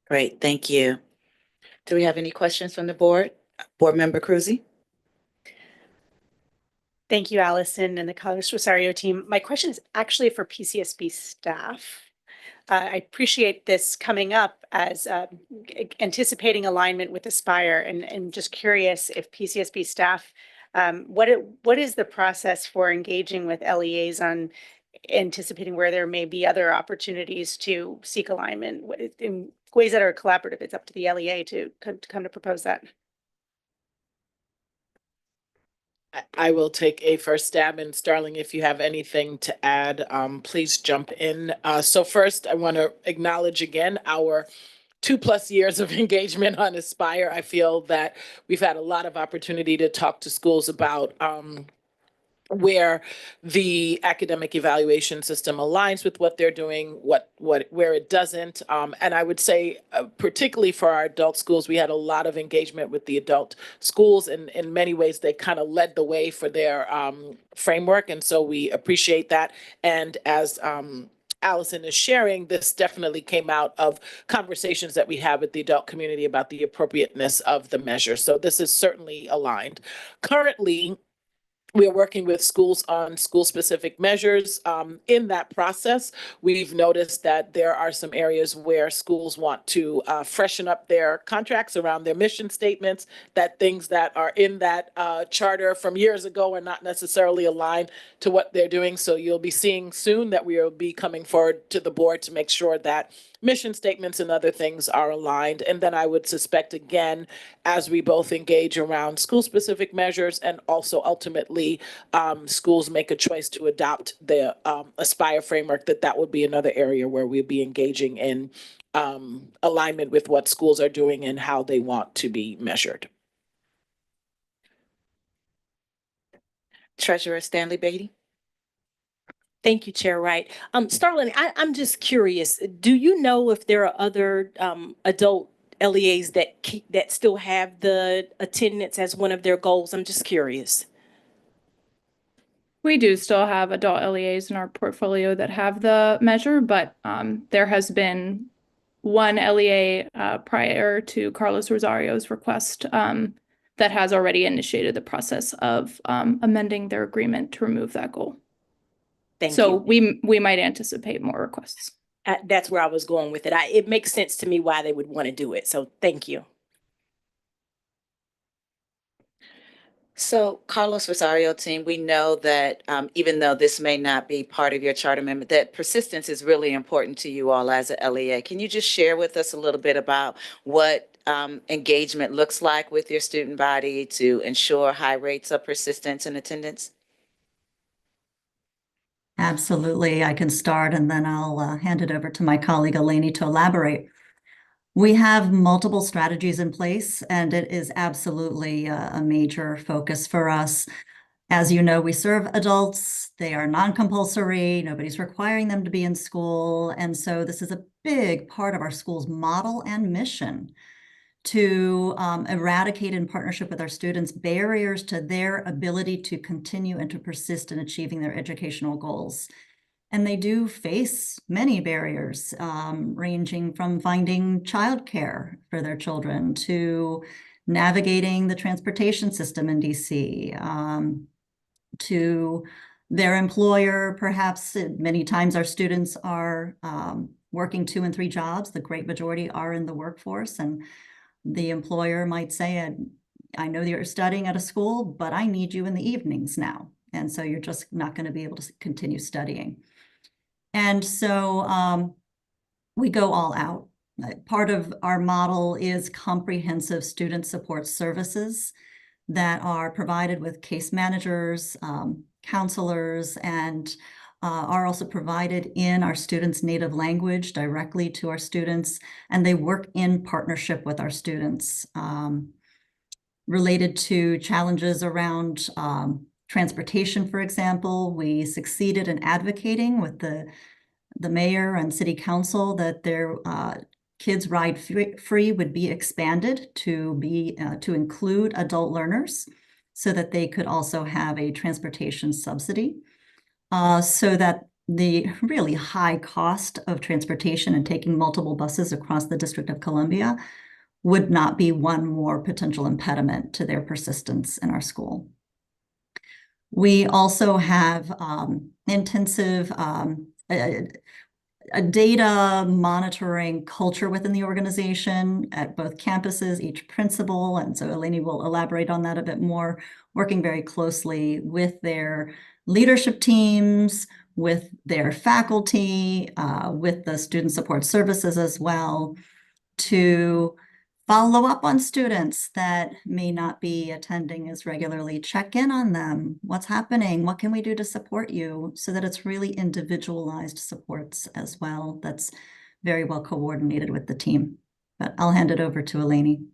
Great, thank you. Do we have any questions from the board? Board Member Cruzy? Thank you, Allison and the Carlos Rosario team. My question is actually for PCSB staff. I appreciate this coming up as anticipating alignment with Aspire, and just curious if PCSB staff, what is the process for engaging with LEAs on anticipating where there may be other opportunities to seek alignment in ways that are collaborative? It's up to the LEA to come to propose that. I will take a first stab, and Starling, if you have anything to add, please jump in. So first, I want to acknowledge again our 2+ years of engagement on Aspire. I feel that we've had a lot of opportunity to talk to schools about where the academic evaluation system aligns with what they're doing, where it doesn't. And I would say, particularly for our adult schools, we had a lot of engagement with the adult schools, and in many ways, they kind of led the way for their framework. And so we appreciate that. And as Allison is sharing, this definitely came out of conversations that we have with the adult community about the appropriateness of the measure. So this is certainly aligned. Currently, we are working with schools on school-specific measures. In that process, we've noticed that there are some areas where schools want to freshen up their contracts around their mission statements, that things that are in that charter from years ago are not necessarily aligned to what they're doing. So you'll be seeing soon that we will be coming forward to the board to make sure that mission statements and other things are aligned. And then I would suspect, again, as we both engage around school-specific measures and also ultimately schools make a choice to adopt the Aspire framework, that would be another area where we'll be engaging in alignment with what schools are doing and how they want to be measured. Treasurer Stanley Beatty? Thank you, Chair Wright. Starling, I'm just curious, do you know if there are other adult LEAs that still have the attendance as one of their goals? I'm just curious. We do still have adult LEAs in our portfolio that have the measure, but there has been one LEA prior to Carlos Rosario's request that has already initiated the process of amending their agreement to remove that goal. Thank so you. we might anticipate more requests. That's where I was going with it. It makes sense to me why they would want to do it. So thank you. So, Carlos Rosario team, we know that even though this may not be part of your charter amendment, that persistence is really important to you all as a LEA. Can you just share with us a little bit about what engagement looks like with your student body to ensure high rates of persistence and attendance? Absolutely. I can start and then I'll hand it over to my colleague Eleni to elaborate. We have multiple strategies in place, and it is absolutely a major focus for us. As you know, we serve adults. They are non-compulsory. Nobody's requiring them to be in school. And so this is a big part of our school's model and mission to eradicate in partnership with our students barriers to their ability to continue and to persist in achieving their educational goals. And they do face many barriers, ranging from finding childcare for their children to navigating the transportation system in DC, to their employer. Perhaps many times our students are working 2 and 3 jobs. The great majority are in the workforce, and the employer might say, I know that you're studying at a school, but I need you in the evenings now. And so you're just not going to be able to continue studying. And so we go all out. Part of our model is comprehensive student support services that are provided with case managers, counselors, and are also provided in our students' native language directly to our students. And they work in partnership with our students related to challenges around transportation, for example. We succeeded in advocating with the mayor and city council that their Kids Ride Free would be expanded to include adult learners so that they could also have a transportation subsidy, so that the really high cost of transportation and taking multiple buses across the District of Columbia would not be one more potential impediment to their persistence in our school. We also have intensive a data monitoring culture within the organization at both campuses, each principal, and so Eleni will elaborate on that a bit more, working very closely with their leadership teams, with their faculty, with the student support services as well, to follow up on students that may not be attending as regularly, check in on them. What's happening? What can we do to support you? So that it's really individualized supports as well. That's very well coordinated with the team. But I'll hand it over to Eleni.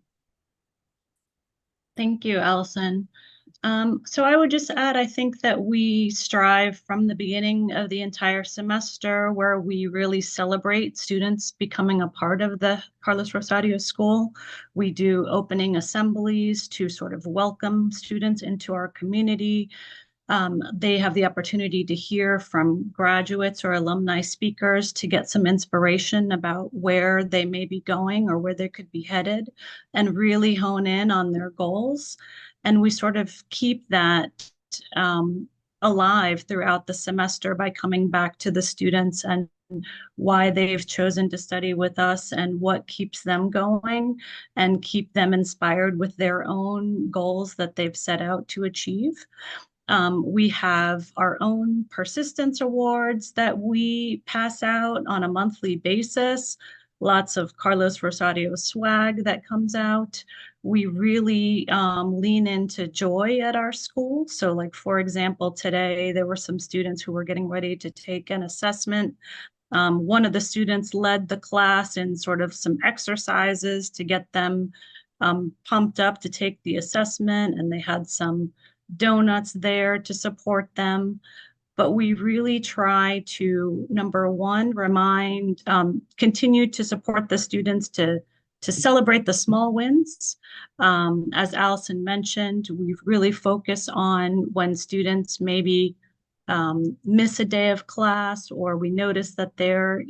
Thank you, Allison. So I would just add, I think that we strive from the beginning of the entire semester where we really celebrate students becoming a part of the Carlos Rosario School. We do opening assemblies to sort of welcome students into our community. They have the opportunity to hear from graduates or alumni speakers to get some inspiration about where they may be going or where they could be headed and really hone in on their goals. And we sort of keep that alive throughout the semester by coming back to the students and why they've chosen to study with us and what keeps them going and keep them inspired with their own goals that they've set out to achieve. We have our own persistence awards that we pass out on a monthly basis. Lots of Carlos Rosario swag that comes out. We really lean into joy at our school. So like, for example, today there were some students who were getting ready to take an assessment. One of the students led the class in sort of some exercises to get them pumped up to take the assessment, and they had some donuts there to support them. But we really try to, number one, continue to support the students to celebrate the small wins. As Allison mentioned, we really focus on when students maybe miss a day of class, or we notice that they're,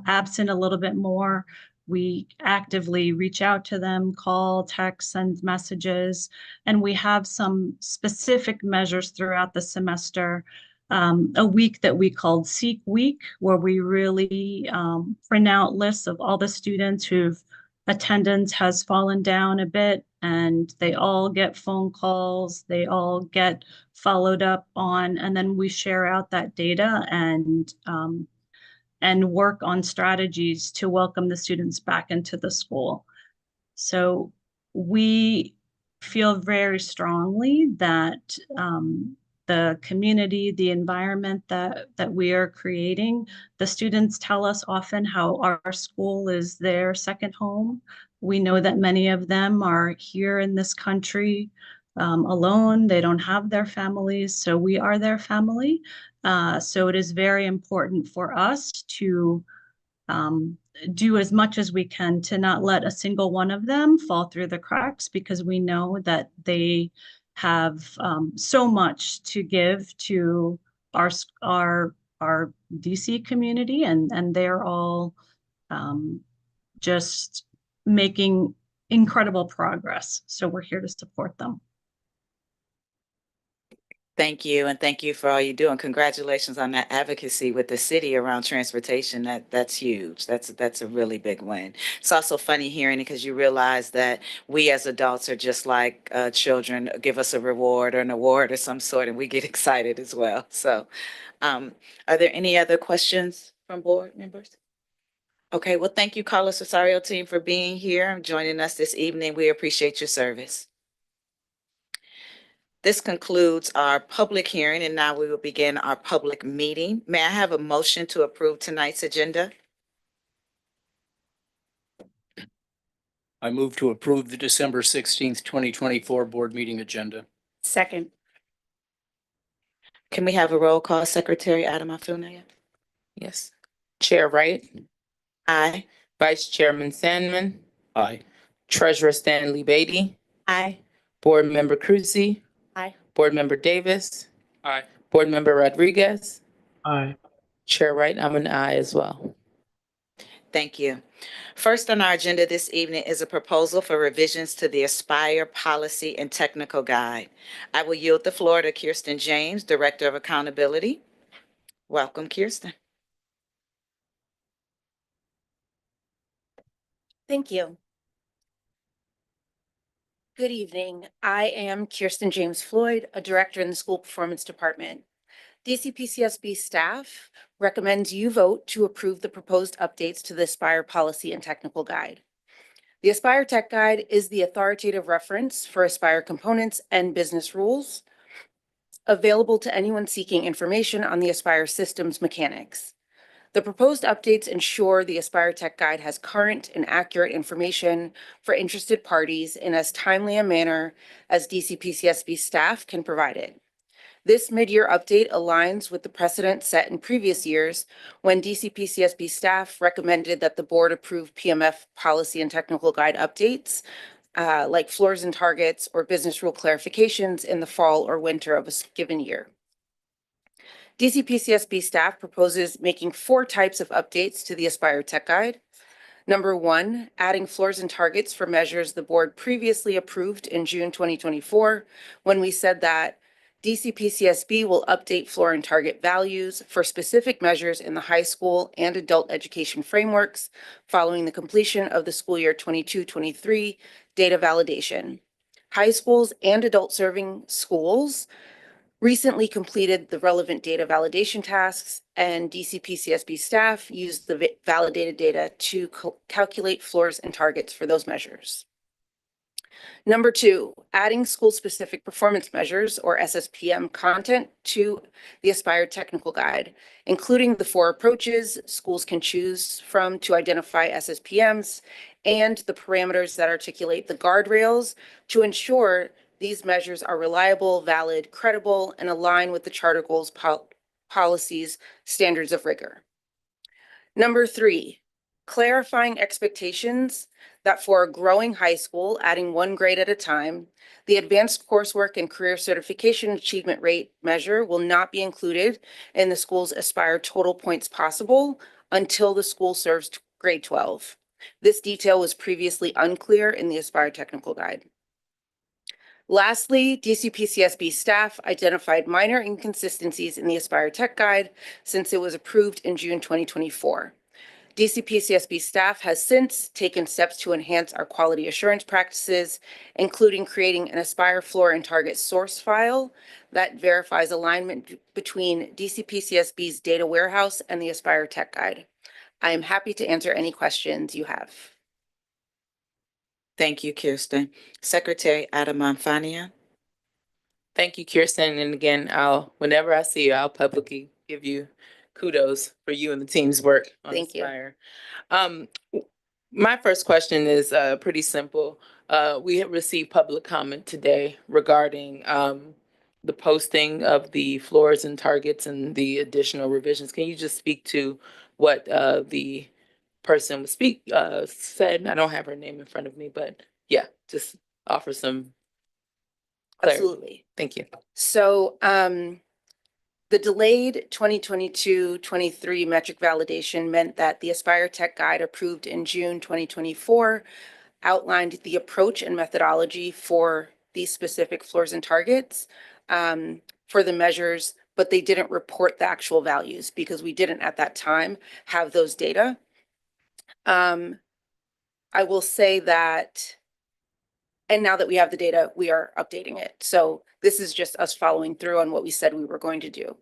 absent a little bit more. We actively reach out to them, call, text, send messages, and we have some specific measures throughout the semester. A week that we called Seek Week, where we really print out lists of all the students whose attendance has fallen down a bit and they all get phone calls, they all get followed up on, and then we share out that data and work on strategies to welcome the students back into the school. So we feel very strongly that the community, the environment that we are creating, the students tell us often how our school is their second home. We know that many of them are here in this country alone. They don't have their families, so we are their family. So it is very important for us to do as much as we can to not let a single one of them fall through the cracks, because we know that they have so much to give to our DC community, and they're all just making incredible progress. So we're here to support them. Thank you, and thank you for all you do, and congratulations on that advocacy with the city around transportation. That's huge. That's a really big win. It's also funny hearing it because you realize that we as adults are just like children. Give us a reward or an award or some sort, and we get excited as well. So, are there any other questions from board members? Okay, well, thank you, Carlos Rosario team, for being here and joining us this evening. We appreciate your service. This concludes our public hearing, and now we will begin our public meeting. May I have a motion to approve tonight's agenda? I move to approve the December 16th, 2024 board meeting agenda. Second. Can we have a roll call, Secretary Adam Afunaya? Yes. Chair Wright, Aye. Vice Chairman Sandman, Aye. Treasurer Stanley Beatty, Aye. Board Member Cruzy, Aye. Board Member Davis, Aye. Board Member Rodriguez, Aye. Chair Wright, I'm an aye as well. Thank you. First on our agenda this evening is a proposal for revisions to the Aspire Policy and Technical Guide. I will yield the floor to Kirsten James, Director of Accountability. Welcome, Kirsten. Thank you. Good evening. I am Kirsten James Floyd, a director in the School Performance Department. DCPCSB staff recommends you vote to approve the proposed updates to the Aspire Policy and Technical Guide. The Aspire Tech Guide is the authoritative reference for Aspire components and business rules, available to anyone seeking information on the Aspire system's mechanics. The proposed updates ensure the Aspire Tech Guide has current and accurate information for interested parties in as timely a manner as DCPCSB staff can provide it. This mid-year update aligns with the precedent set in previous years when DCPCSB staff recommended that the board approve PMF policy and technical guide updates, like floors and targets or business rule clarifications in the fall or winter of a given year. DCPCSB staff proposes making 4 types of updates to the Aspire Tech Guide. Number 1, adding floors and targets for measures the board previously approved in June 2024, when we said that DCPCSB will update floor and target values for specific measures in the high school and adult education frameworks following the completion of the school year 22-23 data validation. High schools and adult serving schools recently completed the relevant data validation tasks, and DCPCSB staff used the validated data to calculate floors and targets for those measures. Number 2, adding school-specific performance measures, or SSPM, content to the Aspire Technical Guide, including the 4 approaches schools can choose from to identify SSPMs and the parameters that articulate the guardrails to ensure these measures are reliable, valid, credible, and align with the charter goals, policies, standards of rigor. Number 3, clarifying expectations that for a growing high school, adding 1 grade at a time, the advanced coursework and career certification achievement rate measure will not be included in the school's Aspire total points possible until the school serves grade 12. This detail was previously unclear in the Aspire Technical Guide. Lastly, DCPCSB staff identified minor inconsistencies in the Aspire Tech Guide since it was approved in June 2024. DC PCSB staff has since taken steps to enhance our quality assurance practices, including creating an Aspire floor and target source file that verifies alignment between DC PCSB's data warehouse and the Aspire Tech Guide. I am happy to answer any questions you have. Thank you, Kirsten. Secretary Adamanfania. Thank you, Kirsten. And again, whenever I see you, I'll publicly give you kudos for you and the team's work on Thank you. Aspire. My first question is pretty simple. We have received public comment today regarding the posting of the floors and targets and the additional revisions. Can you just speak to what the person said? I don't have her name in front of me, but yeah, just offer some clarity. Absolutely. Thank you. So the delayed 2022-23 metric validation meant that the Aspire Tech Guide approved in June 2024 outlined the approach and methodology for these specific floors and targets for the measures, but they didn't report the actual values because we didn't at that time have those data. I will say that, and now that we have the data, we are updating it. So this is just us following through on what we said we were going to do.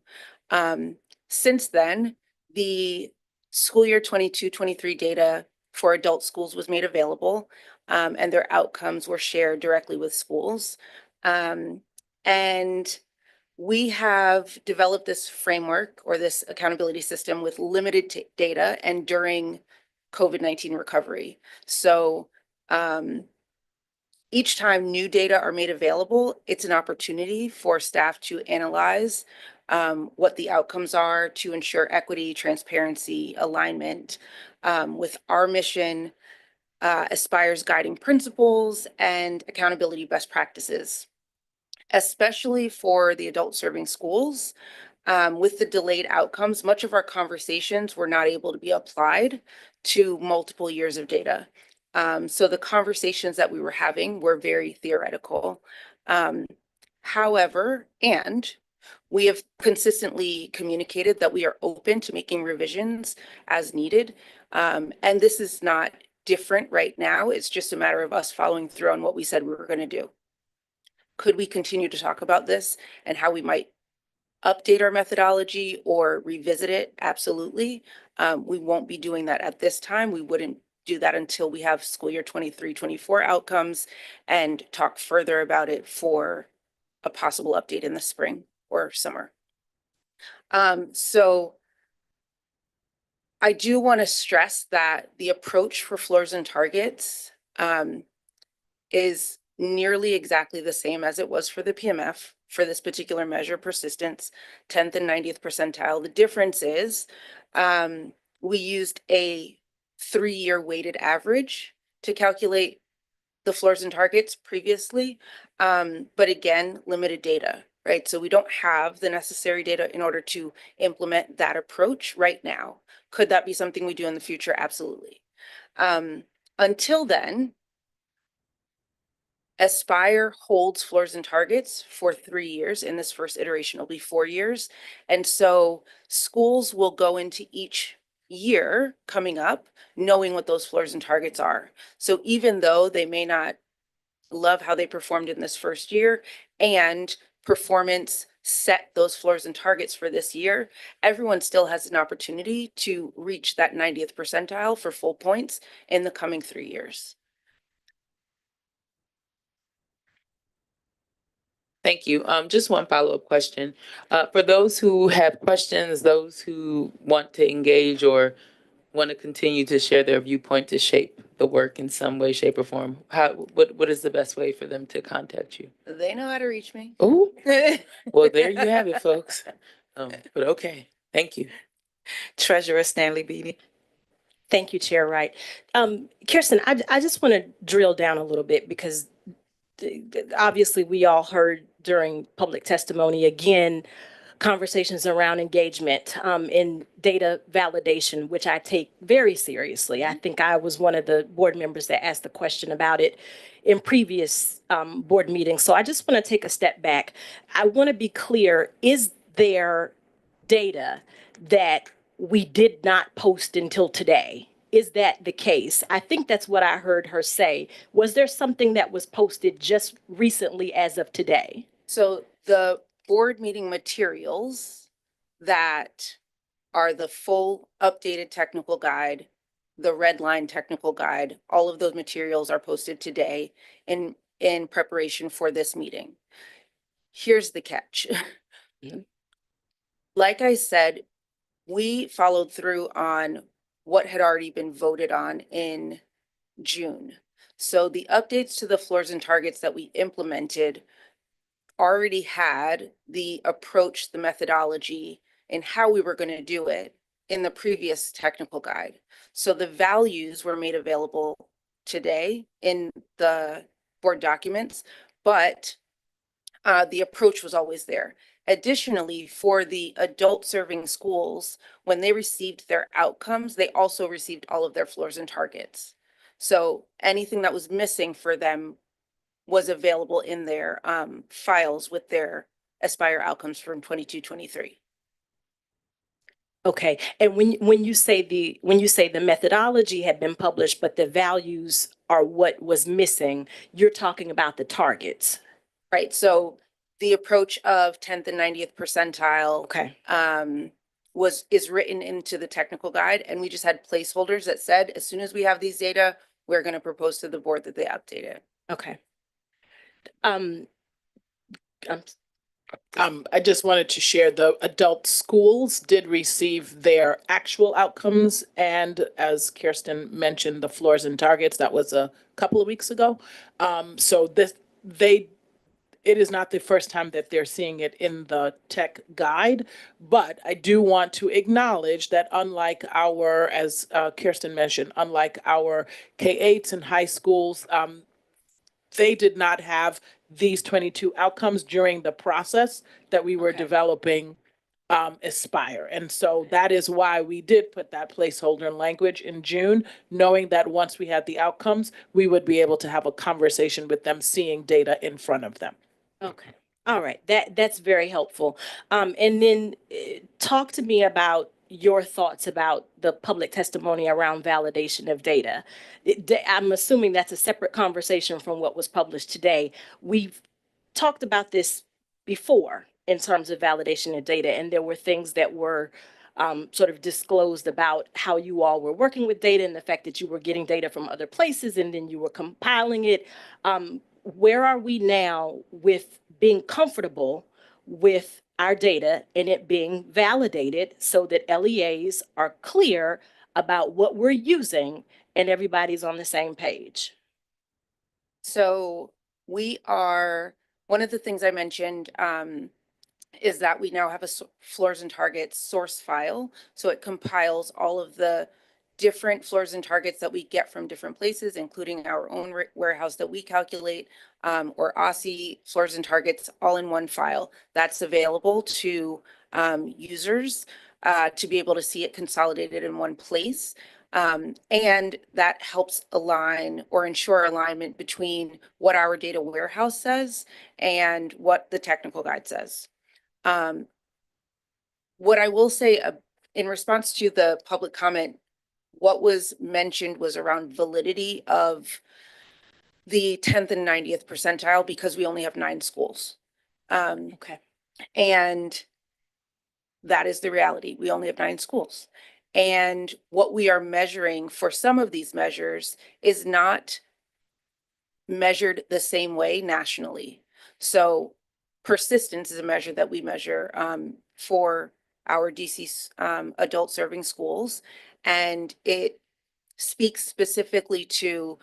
Since then, the school year 22-23 data for adult schools was made available, and their outcomes were shared directly with schools. And we have developed this framework or this accountability system with limited data and during COVID-19 recovery. So each time new data are made available, it's an opportunity for staff to analyze what the outcomes are to ensure equity, transparency, alignment with our mission, Aspire's guiding principles, and accountability best practices, especially for the adult serving schools. With the delayed outcomes, much of our conversations were not able to be applied to multiple years of data. So the conversations that we were having were very theoretical. However, and we have consistently communicated that we are open to making revisions as needed. And this is not different right now. It's just a matter of us following through on what we said we were going to do. Could we continue to talk about this and how we might update our methodology or revisit it? Absolutely. We won't be doing that at this time. We wouldn't do that until we have school year 23-24 outcomes and talk further about it for a possible update in the spring or summer. So I do want to stress that the approach for floors and targets is nearly exactly the same as it was for the PMF for this particular measure, persistence, 10th and 90th percentile. The difference is we used a 3-year weighted average to calculate the floors and targets previously, but again, limited data, right? So we don't have the necessary data in order to implement that approach right now. Could that be something we do in the future? Absolutely. Until then, Aspire holds floors and targets for 3 years. In this first iteration, it'll be 4 years. And so schools will go into each year coming up knowing what those floors and targets are. So even though they may not love how they performed in this first year and performance set those floors and targets for this year, everyone still has an opportunity to reach that 90th percentile for full points in the coming 3 years. Thank you. Just one follow-up question. For those who have questions, those who want to engage or want to continue to share their viewpoint to shape the work in some way, shape, or form, what is the best way for them to contact you? They know how to reach me. Oh, well, there you have it, folks. But okay, thank you. Treasurer Stanley Beatty. Thank you, Chair Wright. Kirsten, I just want to drill down a little bit because obviously we all heard during public testimony, again, conversations around engagement in data validation, which I take very seriously. I think I was one of the board members that asked the question about it in previous board meetings. So I just want to take a step back. I want to be clear, is there data that we did not post until today. Is that the case? I think that's what I heard her say. Was there something that was posted just recently as of today? So the board meeting materials that are the full updated technical guide, the red line technical guide, all of those materials are posted today in preparation for this meeting. Here's the catch. Like I said, we followed through on what had already been voted on in June. So the updates to the floors and targets that we implemented already had the approach, the methodology, and how we were going to do it in the previous technical guide. So the values were made available today in the board documents, but the approach was always there. Additionally, for the adult serving schools, when they received their outcomes, they also received all of their floors and targets. So anything that was missing for them was available in their files with their Aspire outcomes from 22-23. Okay, and when you say the methodology had been published, but the values are what was missing, you're talking about the targets. Right. So the approach of 10th and 90th percentile Okay. is written into the technical guide, and we just had placeholders that said as soon as we have these data, we're going to propose to the board that they update it. Okay. I just wanted to share the adult schools did receive their actual outcomes. And as Kirsten mentioned, the floors and targets, that was a couple of weeks ago. So it is not the first time that they're seeing it in the tech guide, but I do want to acknowledge that unlike as Kirsten mentioned, unlike our K-8s and high schools, they did not have these 22 outcomes during the process that we were developing Aspire. And so that is why we did put that placeholder language in June, knowing that once we had the outcomes, we would be able to have a conversation with them, seeing data in front of them. Okay. All right. That's very helpful. And then talk to me about your thoughts about the public testimony around validation of data. I'm assuming that's a separate conversation from what was published today. We've talked about this before in terms of validation of data, and there were things that were sort of disclosed about how you all were working with data and the fact that you were getting data from other places and then you were compiling it. Where are we now with being comfortable with our data and it being validated so that LEAs are clear about what we're using and everybody's on the same page? So one of the things I mentioned is that we now have a floors and targets source file. So it compiles all of the different floors and targets that we get from different places, including our own warehouse that we calculate, or OSSI floors and targets all in one file. That's available to users to be able to see it consolidated in one place. And that helps align or ensure alignment between what our data warehouse says and what the technical guide says. What I will say in response to the public comment, what was mentioned was around validity of the 10th and 90th percentile because we only have 9 schools. Okay. And that is the reality. We only have 9 schools. And what we are measuring for some of these measures is not measured the same way nationally. So persistence is a measure that we measure for our DC adult serving schools, and it speaks specifically to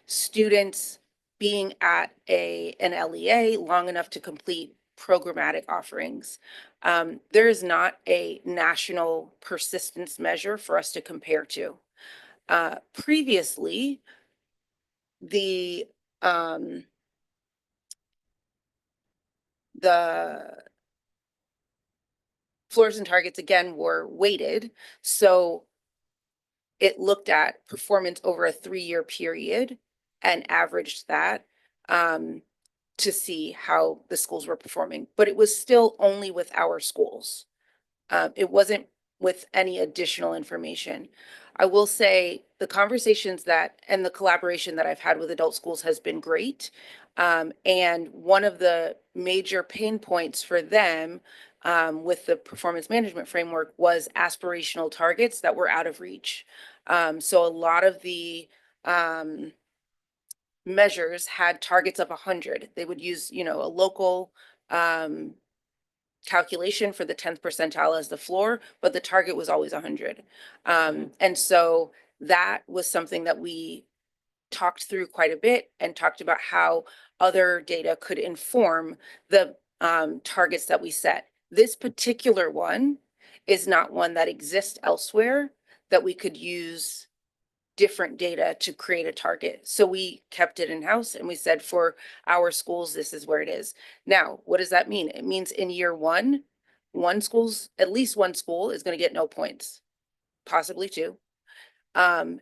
students being at an LEA long enough to complete programmatic offerings. There is not a national persistence measure for us to compare to. Previously, the floors and targets again were weighted. So it looked at performance over a 3-year period and averaged that to see how the schools were performing. But it was still only with our schools. It wasn't with any additional information. I will say the conversations and the collaboration that I've had with adult schools has been great. And one of the major pain points for them with the performance management framework was aspirational targets that were out of reach. So a lot of the measures had targets of 100. They would use, a local calculation for the 10th percentile as the floor, but the target was always 100. And so that was something that we talked through quite a bit and talked about how other data could inform the targets that we set. This particular one is not one that exists elsewhere that we could use different data to create a target. So we kept it in-house and we said for our schools, this is where it is. Now, what does that mean? It means in year one, at least one school is going to get no points, possibly two. And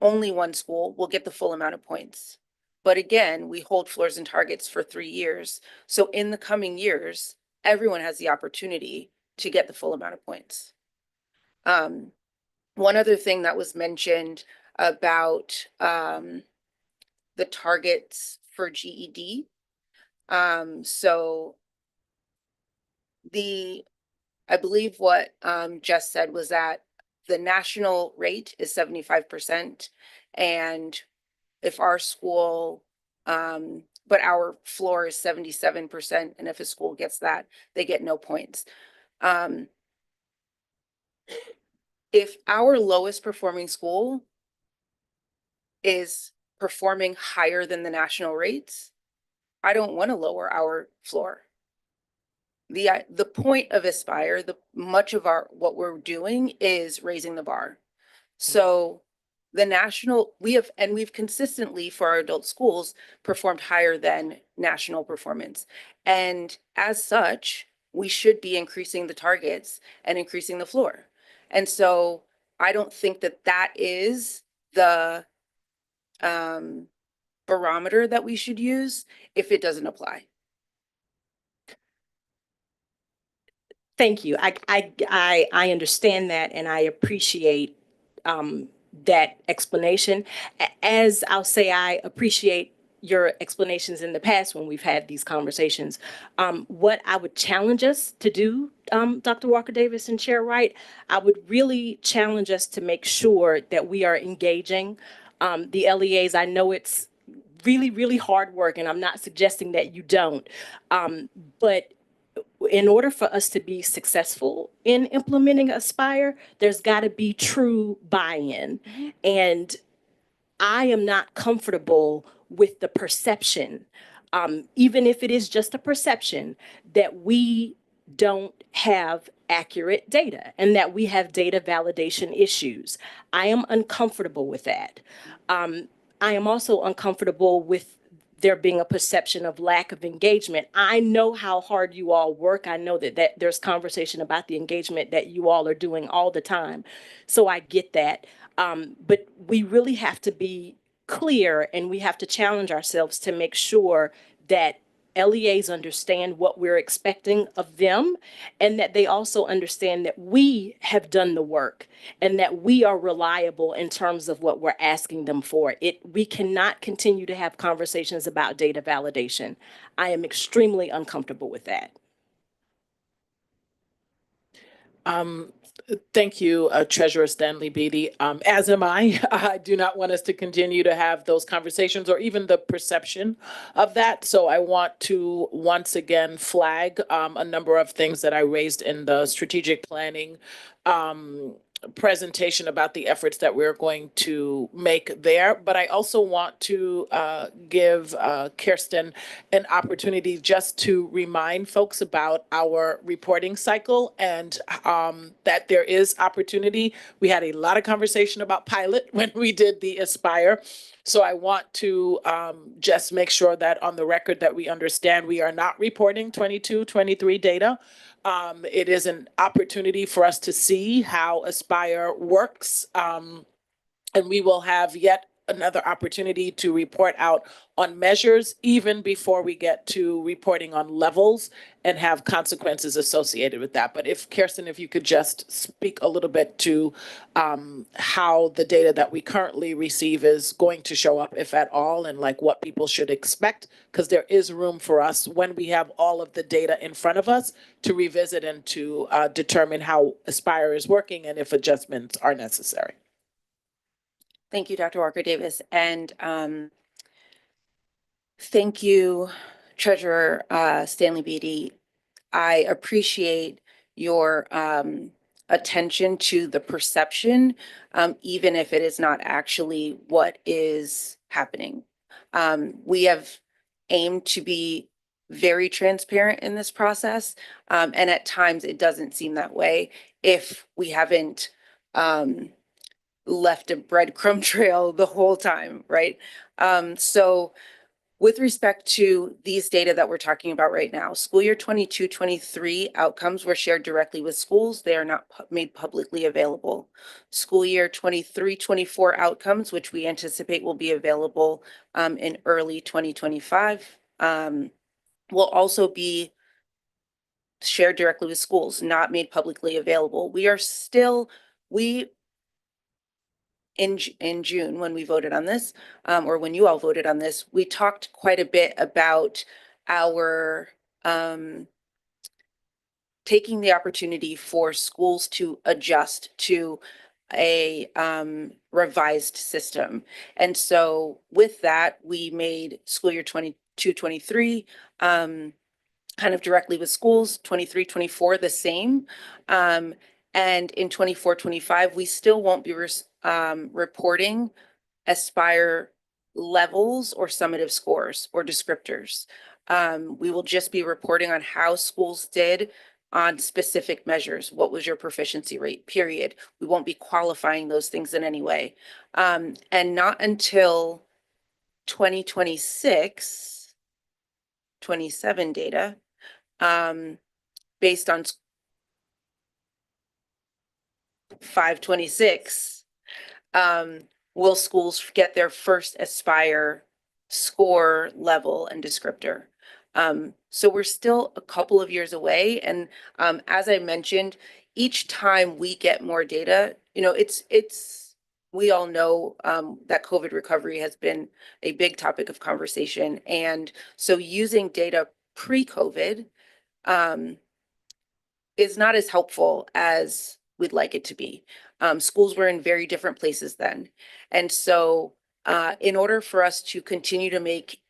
only one school will get the full amount of points. But again, we hold floors and targets for 3 years. So in the coming years, everyone has the opportunity to get the full amount of points. One other thing that was mentioned about the targets for GED. So I believe what Jess said was that the national rate is 75%. And if our school, but our floor is 77%. And if a school gets that, they get no points. If our lowest performing school is performing higher than the national rates, I don't want to lower our floor. The point of Aspire, much of what we're doing is raising the bar. So we've consistently for our adult schools performed higher than national performance. And as such, we should be increasing the targets and increasing the floor. And so I don't think that is the barometer that we should use if it doesn't apply. Thank you. I understand that and I appreciate that explanation. As I'll say, I appreciate your explanations in the past when we've had these conversations. What I would challenge us to do, Dr. Walker Davis and Chair Wright, I would really challenge us to make sure that we are engaging the LEAs. I know it's really, really hard work, and I'm not suggesting that you don't, but in order for us to be successful in implementing Aspire, there's got to be true buy-in. And I am not comfortable with the perception, even if it is just a perception, that we don't have accurate data and that we have data validation issues. I am uncomfortable with that. I am also uncomfortable with there being a perception of lack of engagement. I know how hard you all work. I know that there's conversation about the engagement that you all are doing all the time. So I get that. But we really have to be clear and we have to challenge ourselves to make sure that LEAs understand what we're expecting of them and that they also understand that we have done the work and that we are reliable in terms of what we're asking them for. We cannot continue to have conversations about data validation. I am extremely uncomfortable with that. Thank you, Treasurer Stanley Beatty. As am I. I do not want us to continue to have those conversations or even the perception of that. So I want to once again flag a number of things that I raised in the strategic planning presentation about the efforts that we're going to make there. But I also want to give Kirsten an opportunity just to remind folks about our reporting cycle and that there is opportunity. We had a lot of conversation about pilot when we did the Aspire. So I want to just make sure that on the record that we understand we are not reporting 22-23 data. It is an opportunity for us to see how Aspire works. And we will have yet another opportunity to report out on measures even before we get to reporting on levels and have consequences associated with that. But if Kirsten, if you could just speak a little bit to how the data that we currently receive is going to show up, if at all, and like what people should expect, because there is room for us when we have all of the data in front of us to revisit and to determine how Aspire is working and if adjustments are necessary. Thank you, Dr. Walker Davis. And thank you, Treasurer Stanley Beatty. I appreciate your attention to the perception, even if it is not actually what is happening. We have aimed to be very transparent in this process, and at times it doesn't seem that way if we haven't left a breadcrumb trail the whole time, right? So with respect to these data that we're talking about right now, school year 22-23 outcomes were shared directly with schools. They are not made publicly available. School year 23-24 outcomes, which we anticipate will be available in early 2025, will also be shared directly with schools, not made publicly available. We are still, in June, when we voted on this, or when you all voted on this, we talked quite a bit about our taking the opportunity for schools to adjust to a revised system. And so with that, we made school year 22-23 kind of directly with schools, 23-24 the same. And in 24-25, we still won't be reporting Aspire levels or summative scores or descriptors. We will just be reporting on how schools did on specific measures. What was your proficiency rate, period. We won't be qualifying those things in any way. And not until 2026, 27 data, based on 526, will schools get their first Aspire score, level, and descriptor. So we're still a couple of years away. And as I mentioned, each time we get more data, you know, we all know that COVID recovery has been a big topic of conversation. And so using data pre-COVID is not as helpful as we'd like it to be. Schools were in very different places then. And so in order for us to continue to make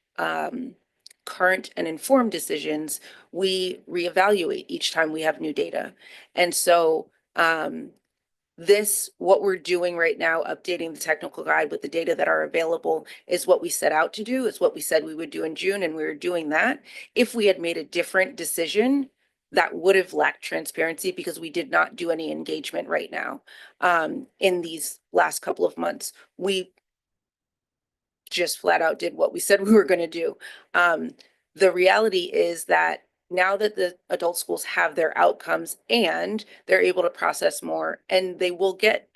current and informed decisions, we reevaluate each time we have new data. And so what we're doing right now, updating the technical guide with the data that are available, is what we set out to do. It's what we said we would do in June, and we were doing that. If we had made a different decision, that would have lacked transparency because we did not do any engagement right now in these last couple of months. We just flat out did what we said we were going to do. The reality is that now that the adult schools have their outcomes and they're able to process more, and they will get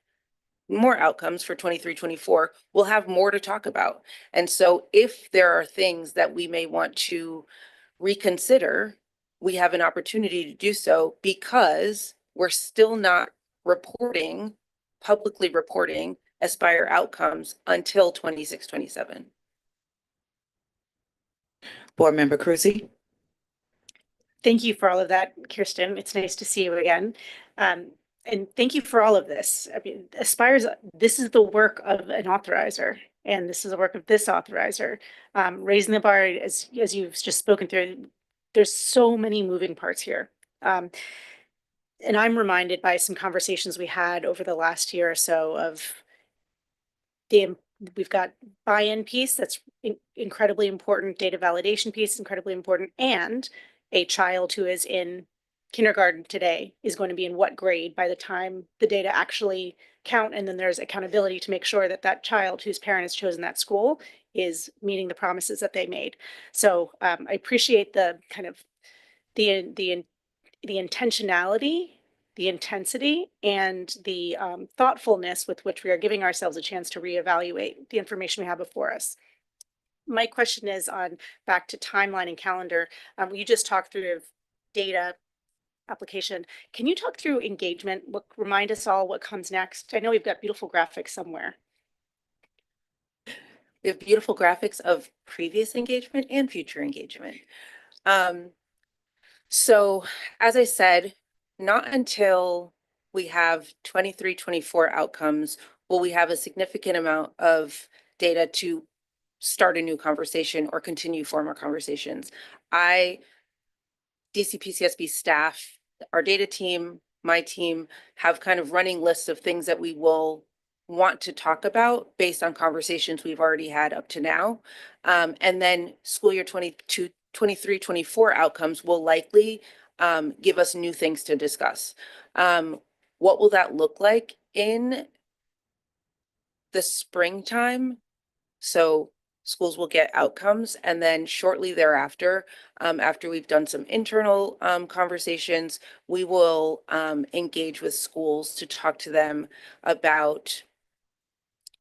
more outcomes for 23-24, we'll have more to talk about. And so if there are things that we may want to reconsider, we have an opportunity to do so because we're still not publicly reporting Aspire outcomes until 26-27. Board Member Cruzy. Thank you for all of that, Kirsten. It's nice to see you again. And thank you for all of this. I mean, this is the work of an authorizer, and this is the work of this authorizer. Raising the bar, as you've just spoken through, there's so many moving parts here. And I'm reminded by some conversations we had over the last year or so of we've got buy-in piece that's incredibly important, data validation piece, incredibly important, and a child who is in kindergarten today is going to be in what grade by the time the data actually count. And then there's accountability to make sure that that child whose parent has chosen that school is meeting the promises that they made. So I appreciate the kind of the intentionality the intensity and the thoughtfulness with which we are giving ourselves a chance to reevaluate the information we have before us. My question is on back to timeline and calendar. You just talked through data application. Can you talk through engagement? Remind us all what comes next? I know we've got beautiful graphics somewhere. We have beautiful graphics of previous engagement and future engagement. So as I said, not until we have 23-24 outcomes will we have a significant amount of data to start a new conversation or continue former conversations. DC PCSB staff, our data team, my team have kind of running lists of things that we will want to talk about based on conversations we've already had up to now. And then school year 23-24 outcomes will likely give us new things to discuss. What will that look like in the springtime? So schools will get outcomes, and then shortly thereafter, after we've done some internal conversations, we will engage with schools to talk to them about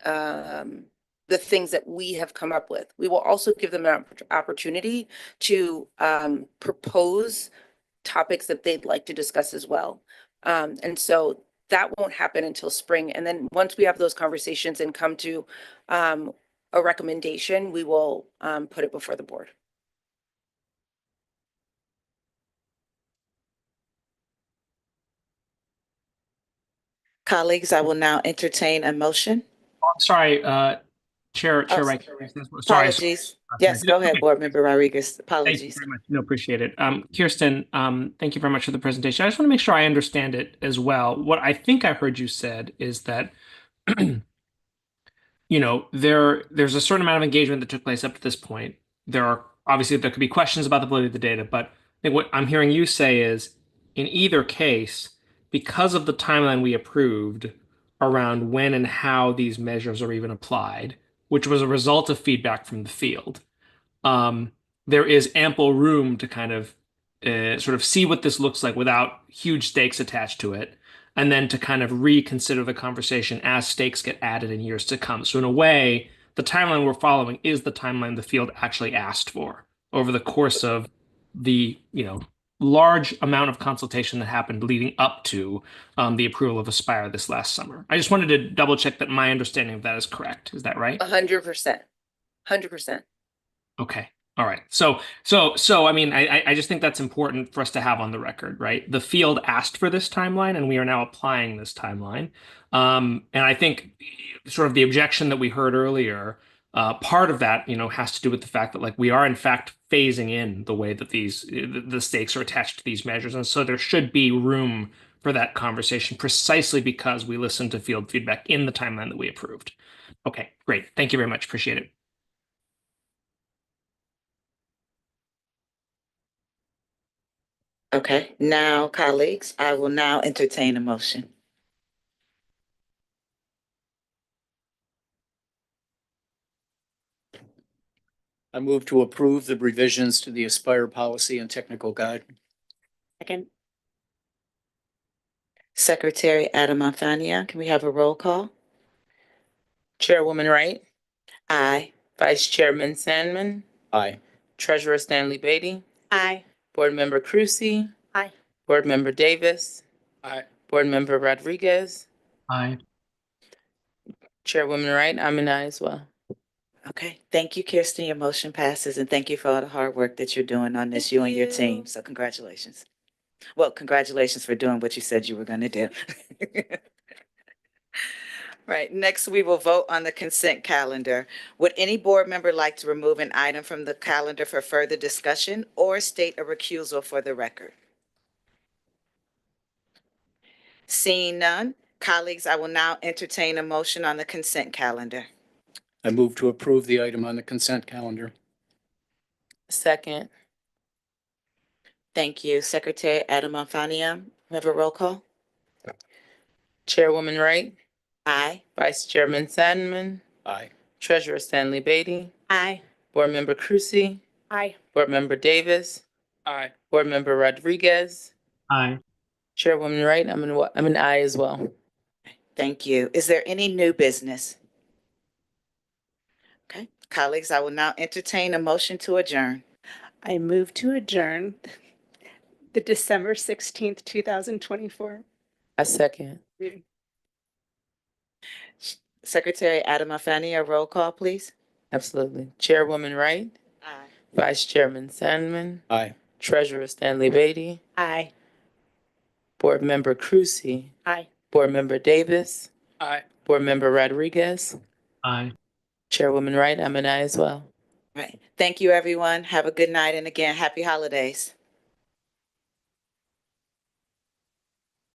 the things that we have come up with. We will also give them an opportunity to propose topics that they'd like to discuss as well. And so that won't happen until spring. And then once we have those conversations and come to a recommendation, we will put it before the board. Colleagues, I will now entertain a motion. Sorry, Chair Oh, Wright. Sorry. Apologies. Yes, go ahead, Board Member Rodriguez. Thank you Apologies. very much. No, appreciate it. Kirsten, thank you very much for the presentation. I just want to make sure I understand it as well. What I think I heard you said is that, you know, there's a certain amount of engagement that took place up to this point. There could be questions about the validity of the data, but I think what I'm hearing you say is, in either case, because of the timeline we approved around when and how these measures are even applied, which was a result of feedback from the field, there is ample room to kind of sort of see what this looks like without huge stakes attached to it, and then to kind of reconsider the conversation as stakes get added in years to come. So in a way, the timeline we're following is the timeline the field actually asked for over the course of the, large amount of consultation that happened leading up to the approval of Aspire this last summer. I just wanted to double check that my understanding of that is correct. Is that right? 100%. 100%. Okay. All right. So, I mean, I just think that's important for us to have on the record, right? The field asked for this timeline, and we are now applying this timeline. And I think sort of the objection that we heard earlier, part of that, has to do with the fact that, like, we are in fact phasing in the way that the stakes are attached to these measures, and so there should be room for that conversation precisely because we listened to field feedback in the timeline that we approved. Okay, great. Thank you very much. Appreciate it. Okay, now, colleagues, I will now entertain a motion. I move to approve the revisions to the Aspire policy and technical guide. Second. Secretary Adamanfania, can we have a roll call? Chairwoman Wright, Aye. Vice Chairman Sandman, Aye. Treasurer Stanley Beatty, Aye. Board Member Crucy, Aye. Board Member Davis, Aye. Board Member Rodriguez, Aye. Chairwoman Wright, I'm an aye as well. Okay, thank you, Kirsten. Your motion passes, and thank you for all the hard work that you're doing on this, you and your team. So congratulations. Well, congratulations for doing what you said you were going to do. Right, next we will vote on the consent calendar. Would any board member like to remove an item from the calendar for further discussion or state a recusal for the record? Seeing none, colleagues, I will now entertain a motion on the consent calendar. I move to approve the item on the consent calendar. Second. Thank you. Secretary Adamanfania, we have a roll call? Chairwoman Wright, Aye. Vice Chairman Sandman, Aye. Treasurer Stanley Beatty, Aye. Board Member Crucy, Aye. Board Member Davis, Aye. Board Member Rodriguez, Aye. Chairwoman Wright, I'm an aye as well. Thank you. Is there any new business? Okay, colleagues, I will now entertain a motion to adjourn. I move to adjourn the December 16th, 2024 I second. meeting. Secretary Adam Afani, a roll call, please. Absolutely. Chairwoman Wright, Aye. Vice Chairman Sandman, Aye. Treasurer Stanley Beatty, Aye. Board Member Crucy, Aye. Board Member Davis, Aye. Board Member Rodriguez, Aye. Chairwoman Wright, I'm an aye as well. Right. Thank you, everyone. Have a good night. And again, happy holidays.